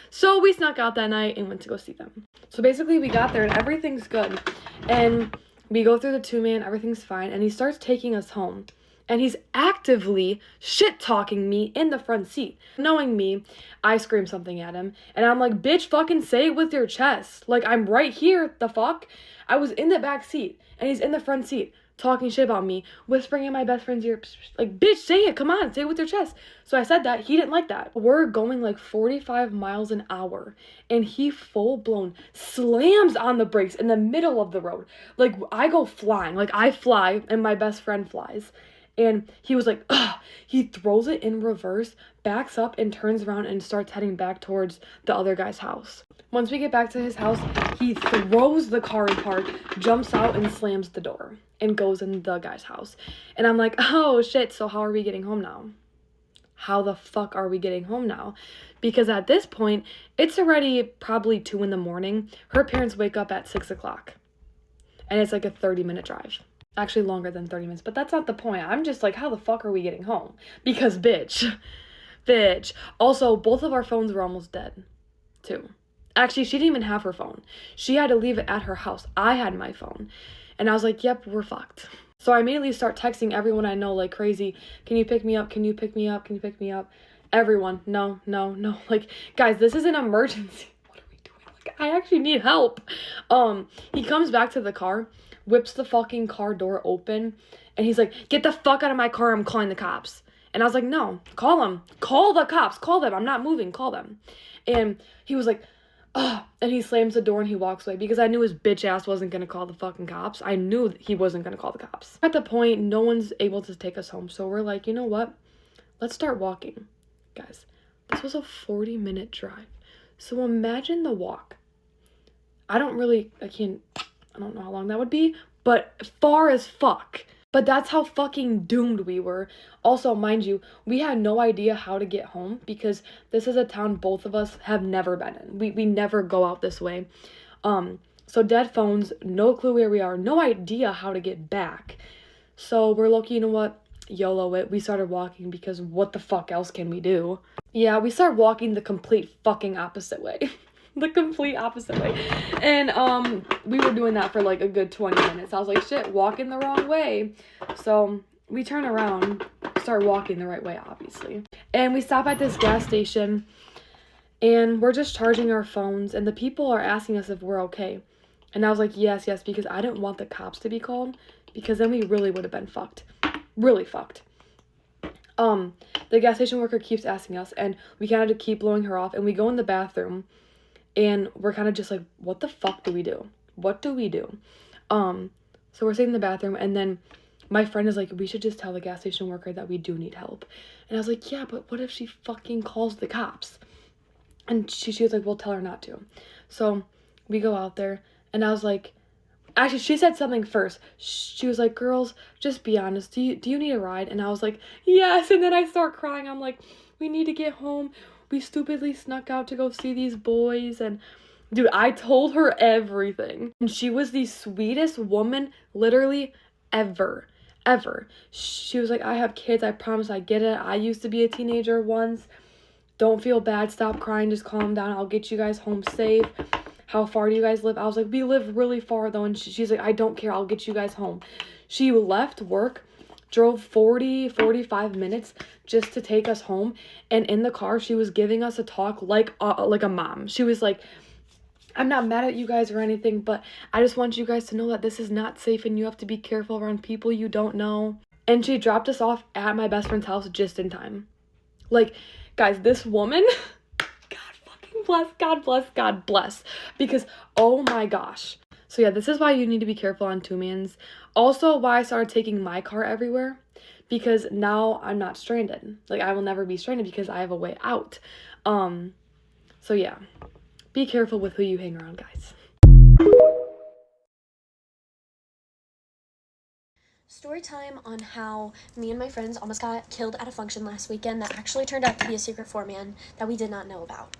So we snuck out that night and went to go see them. So basically, we got there, and everything's good. And we go through the two-man, everything's fine, and he starts taking us home. And he's actively shit-talking me in the front seat. Knowing me, I scream something at him, and I'm like, bitch, fucking say it with your chest. Like, I'm right here, the fuck? I was in the back seat, and he's in the front seat, talking shit about me, whispering in my best friend's ear, like, bitch, say it, come on, say it with your chest. So I said that, he didn't like that. We're going like 45 miles an hour, and he full-blown slams on the brakes in the middle of the road. Like, I go flying, like, I fly, and my best friend flies. And he was like, ugh. He throws it in reverse, backs up, and turns around and starts heading back towards the other guy's house. Once we get back to his house, he throws the car in park, jumps out, and slams the door, and goes in the guy's house. And I'm like, oh shit, so how are we getting home now? How the fuck are we getting home now? Because at this point, it's already probably 2 a.m. Her parents wake up at 6 o'clock. And it's like a 30-minute drive. Actually longer than 30 minutes, but that's not the point. I'm just like, how the fuck are we getting home? Because bitch. Also, both of our phones were almost dead, too. Actually, she didn't even have her phone. She had to leave it at her house. I had my phone. And I was like, yep, we're fucked. So I immediately start texting everyone I know like crazy. Can you pick me up? Can you pick me up? Can you pick me up? Everyone. No. Like, guys, this is an emergency. What are we doing? Like, I actually need help. He comes back to the car, whips the fucking car door open, and he's like, get the fuck out of my car, I'm calling the cops. And I was like, no, call them. Call the cops. Call them. I'm not moving. Call them. And he was like, oh, and he slams the door and he walks away because I knew his bitch ass wasn't going to call the fucking cops. I knew he wasn't going to call the cops. At the point, no one's able to take us home. So we're like, you know what? Let's start walking. Guys, this was a 40-minute drive. So imagine the walk. I don't know how long that would be, but far as fuck. But that's how fucking doomed we were. Also, mind you, we had no idea how to get home because this is a town both of us have never been in. We never go out this way. So dead phones, no clue where we are, no idea how to get back. So we're lucky, you know what? YOLO it. We started walking because what the fuck else can we do? Yeah, we started walking the complete fucking opposite way. The complete opposite way. And we were doing that for like a good 20 minutes. I was like, shit, walking the wrong way. So we turn around, start walking the right way, obviously. And we stop at this gas station and we're just charging our phones and the people are asking us if we're okay. And I was like, yes, because I didn't want the cops to be called because then we really would have been fucked. Really fucked. The gas station worker keeps asking us and we kind of keep blowing her off and we go in the bathroom. And we're kind of just like, what the fuck do we do? What do we do? So we're sitting in the bathroom, and then my friend is like, we should just tell the gas station worker that we do need help. And I was like, yeah, but what if she fucking calls the cops? And she was like, well, tell her not to. So we go out there, and I was like, actually, she said something first. She was like, girls, just be honest. Do you need a ride? And I was like, yes. And then I start crying. I'm like, we need to get home. We stupidly snuck out to go see these boys. And dude, I told her everything. And she was the sweetest woman literally ever. ever. She was like, I have kids, I promise, I get it. I used to be a teenager once. Don't feel bad, stop crying, just calm down. I'll get you guys home safe. How far do you guys live? I was like, we live really far though. And she's like, I don't care, I'll get you guys home. She left work, drove 45 minutes just to take us home. And in the car, she was giving us a talk like a mom. She was like, I'm not mad at you guys or anything, but I just want you guys to know that this is not safe and you have to be careful around people you don't know. And she dropped us off at my best friend's house just in time. Like, guys, this woman, God fucking bless, God bless, God bless. Because, oh my gosh. So yeah, this is why you need to be careful on two-mans. Also, why I started taking my car everywhere. Because now I'm not stranded. Like, I will never be stranded because I have a way out. So yeah. Be careful with who you hang around, guys. Story time on how me and my friends almost got killed at a function last weekend that actually turned out to be a secret four-man that we did not know about.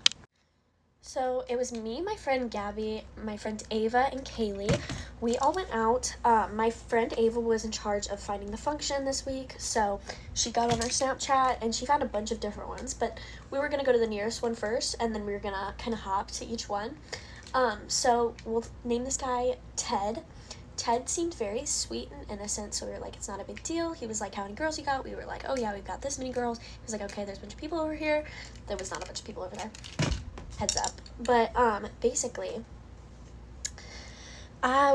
So it was me, my friend Gabby, my friend Ava, and Kaylee. We all went out. My friend Ava was in charge of finding the function this week, so she got on our Snapchat and she found a bunch of different ones, but we were going to go to the nearest one first, and then we were going to kind of hop to each one. So we'll name this guy Ted. Ted seemed very sweet and innocent, so we were like, it's not a big deal. He was like, how many girls you got? We were like, oh yeah, we've got this many girls. He was like, okay, there's a bunch of people over here. There was not a bunch of people over there. Heads up. But basically,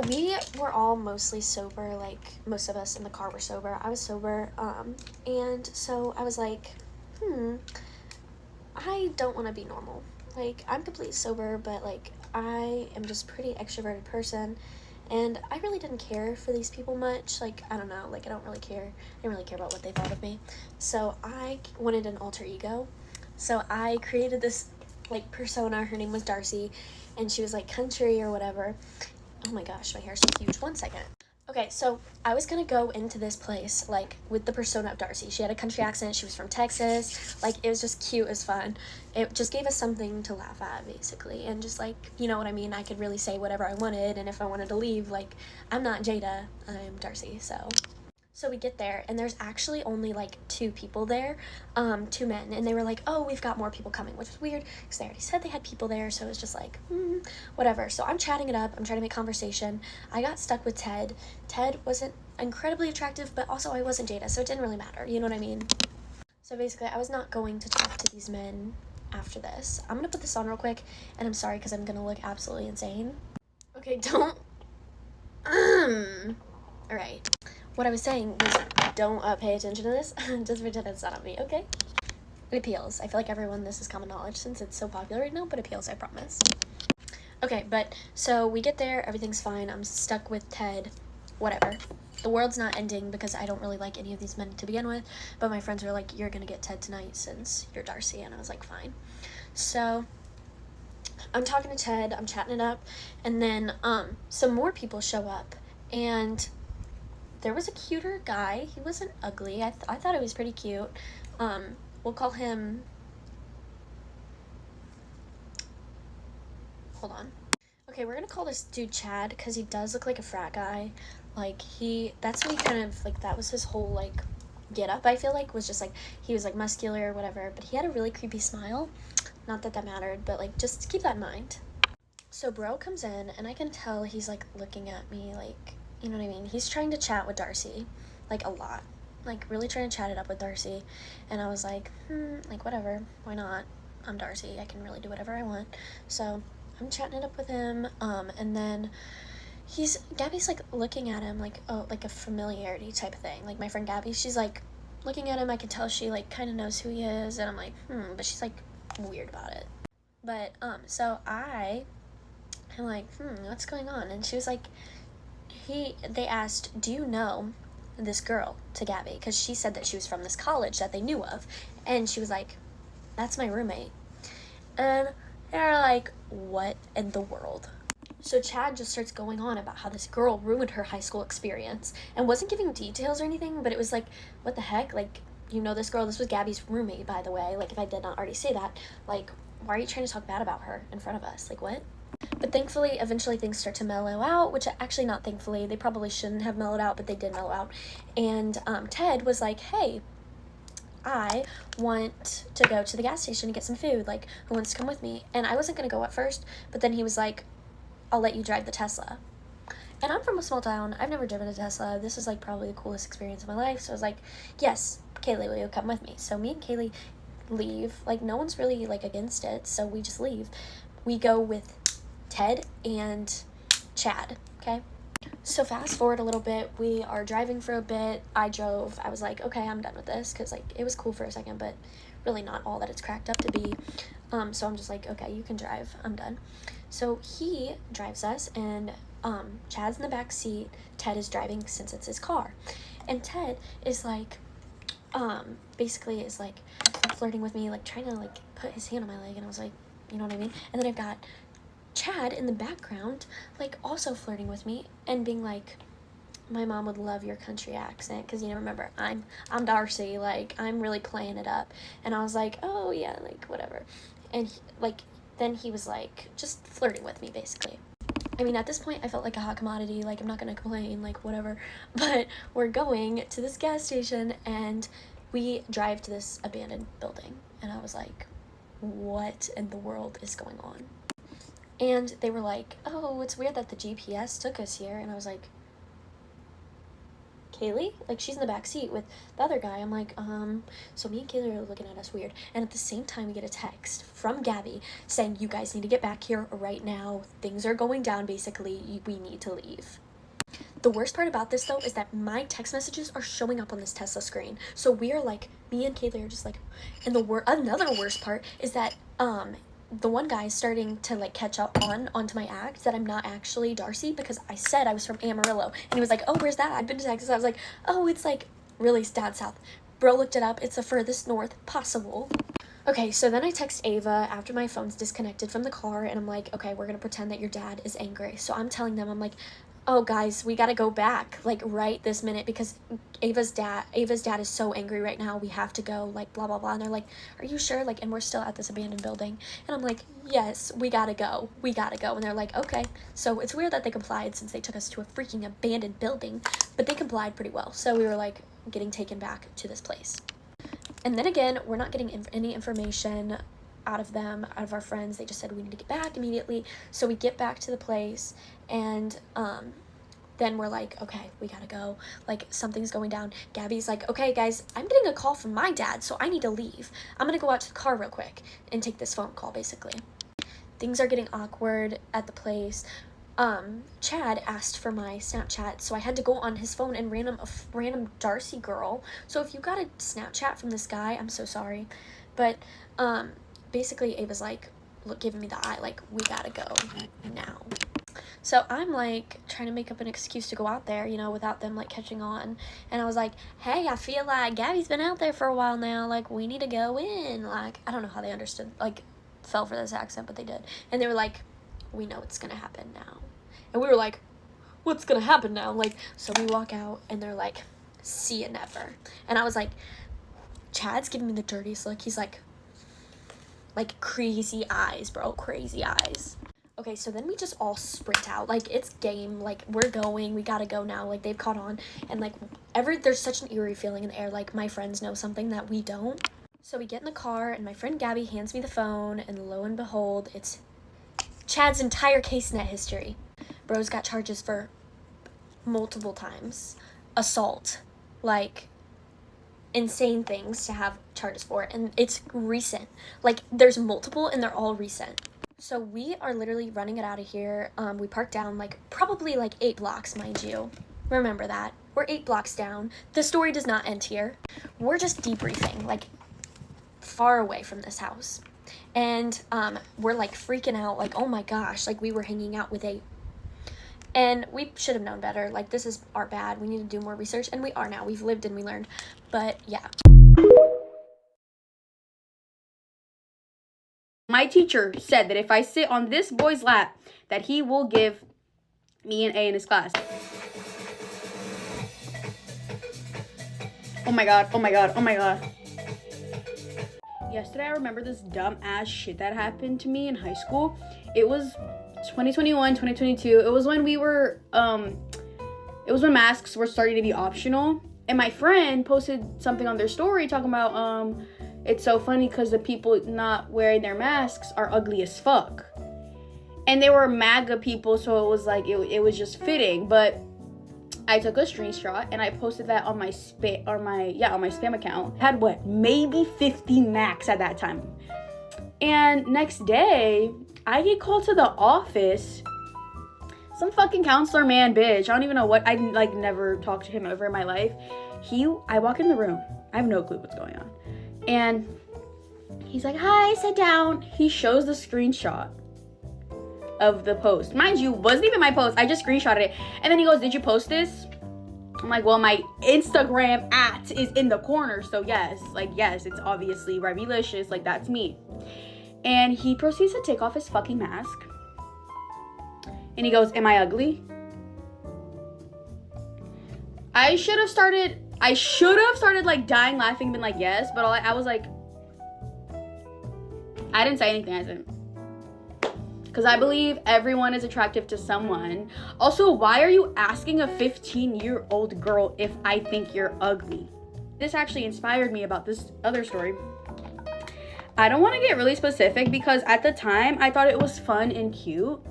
we were all mostly sober. Like, most of us in the car were sober. I was sober, and so I was like, I don't want to be normal. Like, I'm completely sober, but like, I am just a pretty extroverted person, and I really didn't care for these people much. Like, I don't know, like, I didn't really care about what they thought of me. So I wanted an alter ego. So I created this like persona. Her name was Darcy, and she was like country or whatever. Oh my gosh, my hair's so huge. 1 second. Okay, so I was gonna go into this place like with the persona of Darcy. She had a country accent, she was from Texas. Like, it was just cute as fun. It just gave us something to laugh at, basically, and just like, you know what I mean, I could really say whatever I wanted, and if I wanted to leave, like, I'm not Jada, I'm Darcy. So we get there, and there's actually only, like, 2 people there, 2 men, and they were like, oh, we've got more people coming, which was weird, because they already said they had people there, so it was just like, whatever. So I'm chatting it up, I'm trying to make conversation. I got stuck with Ted. Ted wasn't incredibly attractive, but also I wasn't Jada, so it didn't really matter, you know what I mean? So basically, I was not going to talk to these men after this. I'm gonna put this on real quick, and I'm sorry, because I'm gonna look absolutely insane. Okay, don't, alright. What I was saying was, don't pay attention to this. Just pretend it's not on me, okay? It appeals. I feel like everyone, this is common knowledge since it's so popular right now, but it appeals, I promise. Okay, but so we get there, everything's fine. I'm stuck with Ted, whatever. The world's not ending because I don't really like any of these men to begin with, but my friends were like, you're gonna get Ted tonight since you're Darcy, and I was like, fine. So I'm talking to Ted, I'm chatting it up, and then some more people show up, and there was a cuter guy. He wasn't ugly. I thought he was pretty cute. We'll call him, hold on. Okay, we're gonna call this dude Chad, because he does look like a frat guy. Like, that's what he kind of, like, that was his whole, like, get up, I feel like, was just, like, he was, like, muscular or whatever, but he had a really creepy smile. Not that that mattered, but, like, just keep that in mind. So bro comes in, and I can tell he's, like, looking at me, like, you know what I mean? He's trying to chat with Darcy, like, a lot. Like, really trying to chat it up with Darcy. And I was like, like, whatever. Why not? I'm Darcy. I can really do whatever I want. So I'm chatting it up with him. And then Gabby's, like, looking at him, like, oh, like a familiarity type of thing. Like, my friend Gabby, she's, like, looking at him. I can tell she, like, kind of knows who he is. And I'm like, but she's, like, weird about it. But, so I'm like, what's going on? And she was like, they asked, do you know this girl, to Gabby, because she said that she was from this college that they knew of, and she was like, that's my roommate. And they're like, what in the world? So Chad just starts going on about how this girl ruined her high school experience, and wasn't giving details or anything, but it was like, what the heck? Like, you know this girl, this was Gabby's roommate, by the way. Like, if I did not already say that, like, why are you trying to talk bad about her in front of us? Like, what? But thankfully, eventually things start to mellow out, which actually not thankfully, they probably shouldn't have mellowed out, but they did mellow out. And Ted was like, hey, I want to go to the gas station to get some food. Like, who wants to come with me? And I wasn't going to go at first, but then he was like, I'll let you drive the Tesla. And I'm from a small town. I've never driven a Tesla. This is like probably the coolest experience of my life. So I was like, yes, Kaylee, will you come with me? So me and Kaylee leave. Like, no one's really like against it. So we just leave. We go with Ted and Chad, okay? So fast forward a little bit, we are driving for a bit. I drove. I was like, okay, I'm done with this, because like it was cool for a second, but really not all that it's cracked up to be. So I'm just like, okay, you can drive, I'm done. So he drives us, and Chad's in the back seat. Ted is driving since it's his car, and Ted is like basically is like flirting with me, like trying to like put his hand on my leg, and I was like, you know what I mean? And then I've got Chad in the background, like also flirting with me and being like, my mom would love your country accent, because, you know, remember, I'm Darcy, like, I'm really playing it up. And I was like, oh yeah, like, whatever. And then he was like just flirting with me, basically. I mean, at this point I felt like a hot commodity, like, I'm not gonna complain, like, whatever. But we're going to this gas station, and we drive to this abandoned building, and I was like, what in the world is going on? And they were like, oh, it's weird that the GPS took us here. And I was like, Kaylee? Like, she's in the back seat with the other guy. I'm like, so me and Kaylee are looking at us weird. And at the same time, we get a text from Gabby saying, you guys need to get back here right now. Things are going down, basically. We need to leave. The worst part about this, though, is that my text messages are showing up on this Tesla screen. So we are like, me and Kaylee are just like, and another worst part is that, the one guy is starting to like catch up onto my act that I'm not actually Darcy, because I said I was from Amarillo, and he was like, oh, where's that? I've been to Texas. I was like, oh, it's like really down south. Bro looked it up. It's the furthest north possible. Okay, so then I text Ava after my phone's disconnected from the car, and I'm like, okay, we're gonna pretend that your dad is angry. So I'm telling them, I'm like, oh guys, we gotta go back like right this minute, because Ava's dad is so angry right now. We have to go, like, blah blah blah. And they're like, are you sure? Like, and we're still at this abandoned building. And I'm like, yes, we gotta go. And they're like, okay. So it's weird that they complied, since they took us to a freaking abandoned building, but they complied pretty well. So we were like getting taken back to this place. And then again, we're not getting any information out of our friends. They just said we need to get back immediately. So we get back to the place, and then we're like, okay, we gotta go, like, something's going down. Gabby's like, okay guys, I'm getting a call from my dad, so I need to leave. I'm gonna go out to the car real quick and take this phone call, basically. Things are getting awkward at the place. Chad asked for my Snapchat, so I had to go on his phone and a random Darcy girl. So if you got a Snapchat from this guy, I'm so sorry. But basically Ava's like, look, giving me the eye, like, we gotta go now. So I'm like trying to make up an excuse to go out there, you know, without them like catching on. And I was like, hey, I feel like Gabby's been out there for a while now, like, we need to go in. Like, I don't know how they understood, like, fell for this accent, but they did. And they were like, we know what's gonna happen now. And we were like, what's gonna happen now? Like, so we walk out, and they're like, see you never. And I was like, Chad's giving me the dirtiest look. He's like crazy eyes, bro, crazy eyes. Okay, so then we just all sprint out, like, it's game, like, we're going, we gotta go now, like, they've caught on, and like, there's such an eerie feeling in the air, like, my friends know something that we don't. So we get in the car, and my friend Gabby hands me the phone, and lo and behold, it's Chad's entire CaseNet history. Bro's got charges for multiple times, assault, like, insane things to have charges for, and it's recent. Like, there's multiple, and they're all recent. So we are literally running it out of here. We parked down, like, probably like 8 blocks, mind you. Remember that. We're 8 blocks down. The story does not end here. We're just debriefing, like, far away from this house. And we're like freaking out, like, oh my gosh, like, we were hanging out with and we should have known better. Like, this is our bad. We need to do more research, and we are now. We've lived and we learned. But yeah. My teacher said that if I sit on this boy's lap, that he will give me an A in his class. Oh my god, oh my god, oh my god. Yesterday, I remember this dumb ass shit that happened to me in high school. It was 2021, 2022. It was when we were, it was when masks were starting to be optional. And my friend posted something on their story talking about, it's so funny because the people not wearing their masks are ugly as fuck. And they were MAGA people, so it was like, it was just fitting. But I took a screenshot and I posted that on my spam account. Had what, maybe 50 max at that time. And next day, I get called to the office. Some fucking counselor man bitch. I don't even know what, I like never talked to him ever in my life. I walk in the room. I have no clue what's going on. And he's like, hi, sit down. He shows the screenshot of the post. Mind you, wasn't even my post. I just screenshotted it. And then he goes, did you post this? I'm like, well, my Instagram @ is in the corner. So yes, it's obviously Revylicious. Like, that's me. And he proceeds to take off his fucking mask. And he goes, am I ugly? I should have started like dying laughing and been like, yes. But I was like, I didn't say anything. I didn't. Because I believe everyone is attractive to someone. Also, why are you asking a 15-year-old girl if I think you're ugly? This actually inspired me about this other story. I don't want to get really specific because at the time I thought it was fun and cute,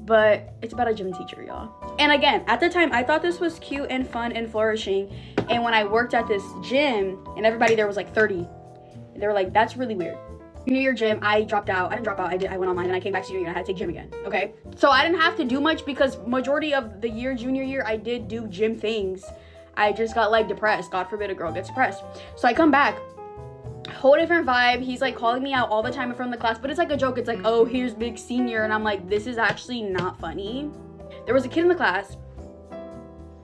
but it's about a gym teacher, y'all. And again, at the time I thought this was cute and fun and flourishing. And when I worked at this gym and everybody there was like 30, they were like, that's really weird. Junior year gym, I dropped out. I didn't drop out. I went online and I came back to junior year and I had to take gym again. Okay. So I didn't have to do much because majority of the year, junior year, I did do gym things. I just got like depressed. God forbid a girl gets depressed. So I come back, whole different vibe. He's like calling me out all the time in front of the class, but it's like a joke. It's like, oh, here's big senior. And I'm like, this is actually not funny. There was a kid in the class.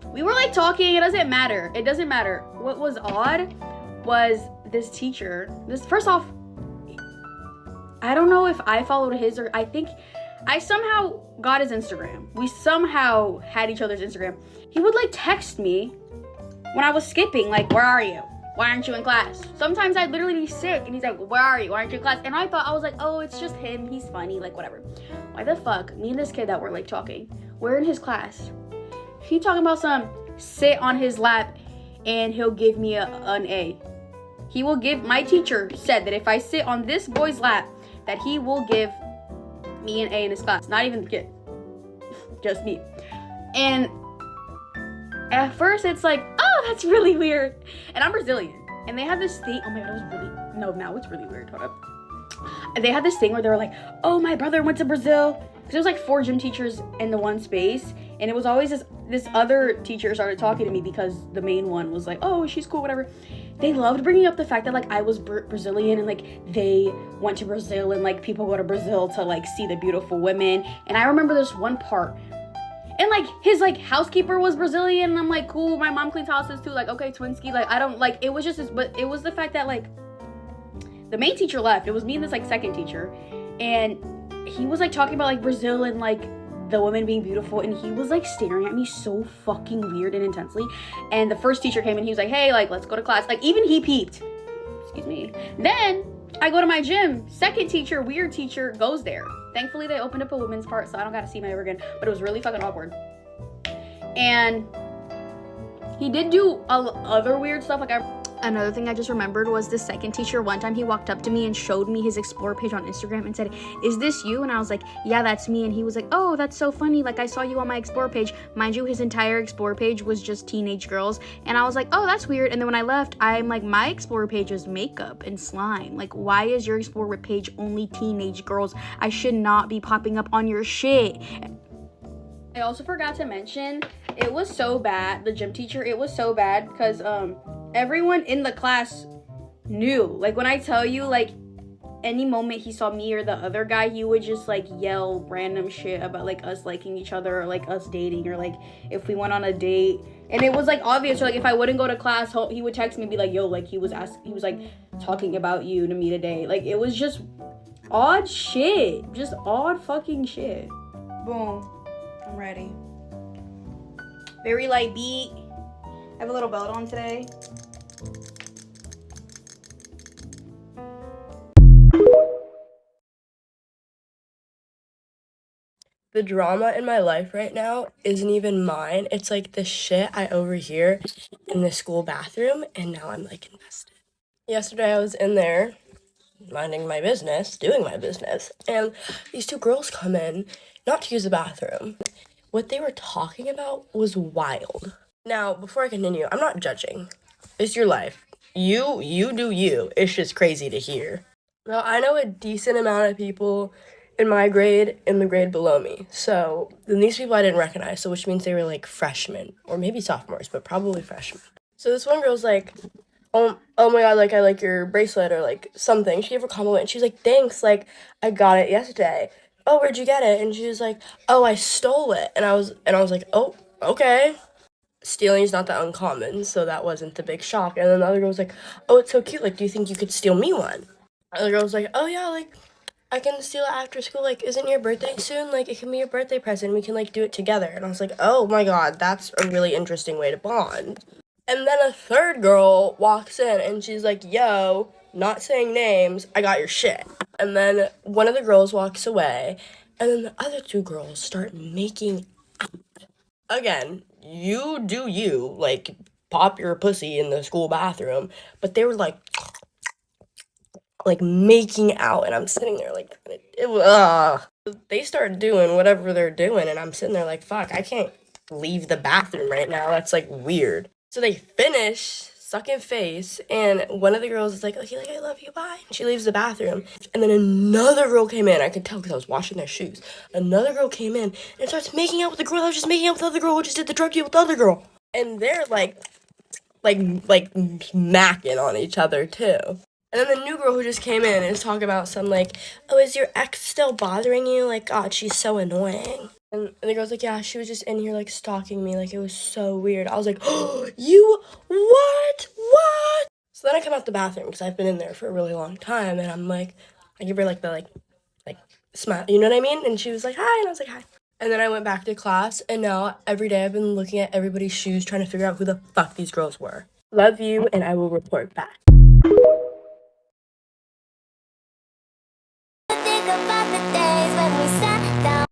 We were like talking. It doesn't matter. It doesn't matter. What was odd was this teacher. First off, I don't know if I followed his or I think I somehow got his Instagram. We somehow had each other's Instagram. He would like text me when I was skipping, like, where are you? Why aren't you in class? Sometimes I'd literally be sick and he's like, where are you? Why aren't you in class? And I was like, oh, it's just him. He's funny, like whatever. Why the fuck? Me and this kid that were like talking, we're in his class. He talking about some sit on his lap and he'll give me an A. My teacher said that if I sit on this boy's lap, that he will give me an A in his class. Not even the kid. Just me. And at first it's like, oh, that's really weird. And I'm Brazilian. And they have this thing. Oh my God, it was really, no, now it's really weird. Hold up. And they had this thing where they were like, oh, my brother went to Brazil. Because there was like 4 gym teachers in the one space. And it was always this other teacher started talking to me because the main one was like, oh, she's cool, whatever. They loved bringing up the fact that like I was Brazilian and like they went to Brazil and like people go to Brazil to like see the beautiful women. And I remember this one part and like his like housekeeper was Brazilian and I'm like, cool, my mom cleans houses too, like okay, Twinsky, like I don't like, it was just this, but it was the fact that like the main teacher left. It was me and this like second teacher and he was like talking about like Brazil and like the women being beautiful and he was like staring at me so fucking weird and intensely. And the first teacher came and he was like, hey, like let's go to class. Like even he peeped. Excuse me. Then I go to my gym. Second teacher, weird teacher, goes there. Thankfully they opened up a women's part so I don't gotta see him ever again, but it was really fucking awkward. And he did do other weird stuff. Like another thing I just remembered was the second teacher. One time he walked up to me and showed me his explore page on Instagram and said, is this you? And I was like, yeah, that's me. And he was like, oh, that's so funny. Like I saw you on my explore page. Mind you, his entire explore page was just teenage girls. And I was like, oh, that's weird. And then when I left, I'm like, my explore page is makeup and slime. Like, why is your explore page only teenage girls? I should not be popping up on your shit. I also forgot to mention, it was so bad, the gym teacher, it was so bad because everyone in the class knew. Like when I tell you, like any moment he saw me or the other guy, he would just like yell random shit about like us liking each other or like us dating or like if we went on a date. And it was like obvious, or like if I wouldn't go to class, he would text me and be like, yo, like he was like talking about you to me today. Like it was just odd shit, just odd fucking shit. Boom, I'm ready. Very light beat. I have a little belt on today. The drama in my life right now isn't even mine. It's like the shit I overhear in the school bathroom, and now I'm like invested. Yesterday I was in there minding my business, doing my business, and these two girls come in, not to use the bathroom. What they were talking about was wild. Now, before I continue, I'm not judging. It's your life. You do you. It's just crazy to hear. Now, I know a decent amount of people in my grade and the grade below me. So, then these people I didn't recognize, so which means they were like freshmen or maybe sophomores, but probably freshmen. So this one girl's like, oh my god, like I like your bracelet or like something. She gave her a compliment and she's like, thanks, like I got it yesterday. Oh, where'd you get it? And she was like, oh, I stole it. And I was like, oh, okay. Stealing is not that uncommon, so that wasn't the big shock. And then the other girl was like, oh, it's so cute, like do you think you could steal me one? The other girl was like, oh yeah, like I can steal it after school, like isn't your birthday soon? Like it can be a birthday present, we can like do it together. And I was like, oh my god, that's a really interesting way to bond. And then a third girl walks in and she's like, yo, not saying names, I got your shit. And then one of the girls walks away, and then the other two girls start making out. Again, you do you, like pop your pussy in the school bathroom, but they were like making out, and I'm sitting there like, it was, they start doing whatever they're doing, and I'm sitting there like, fuck, I can't leave the bathroom right now, that's like weird. So they finish sucking face, and one of the girls is like, okay, like I love you, bye. And she leaves the bathroom, and then another girl came in. I could tell because I was washing their shoes. Another girl came in and starts making out with the girl that was just making out with the other girl who just did the drug deal with the other girl. And they're like smacking on each other too. And then the new girl who just came in is talking about some like, oh, is your ex still bothering you? Like, God, she's so annoying. And the girl's like, yeah, she was just in here, like, stalking me. Like, it was so weird. I was like, oh, you, what? So then I come out the bathroom, because I've been in there for a really long time, and I'm like, I give her, like, the, like, smile, you know what I mean? And she was like, hi, and I was like, hi. And then I went back to class, and now every day I've been looking at everybody's shoes, trying to figure out who the fuck these girls were. Love you, and I will report back. Think about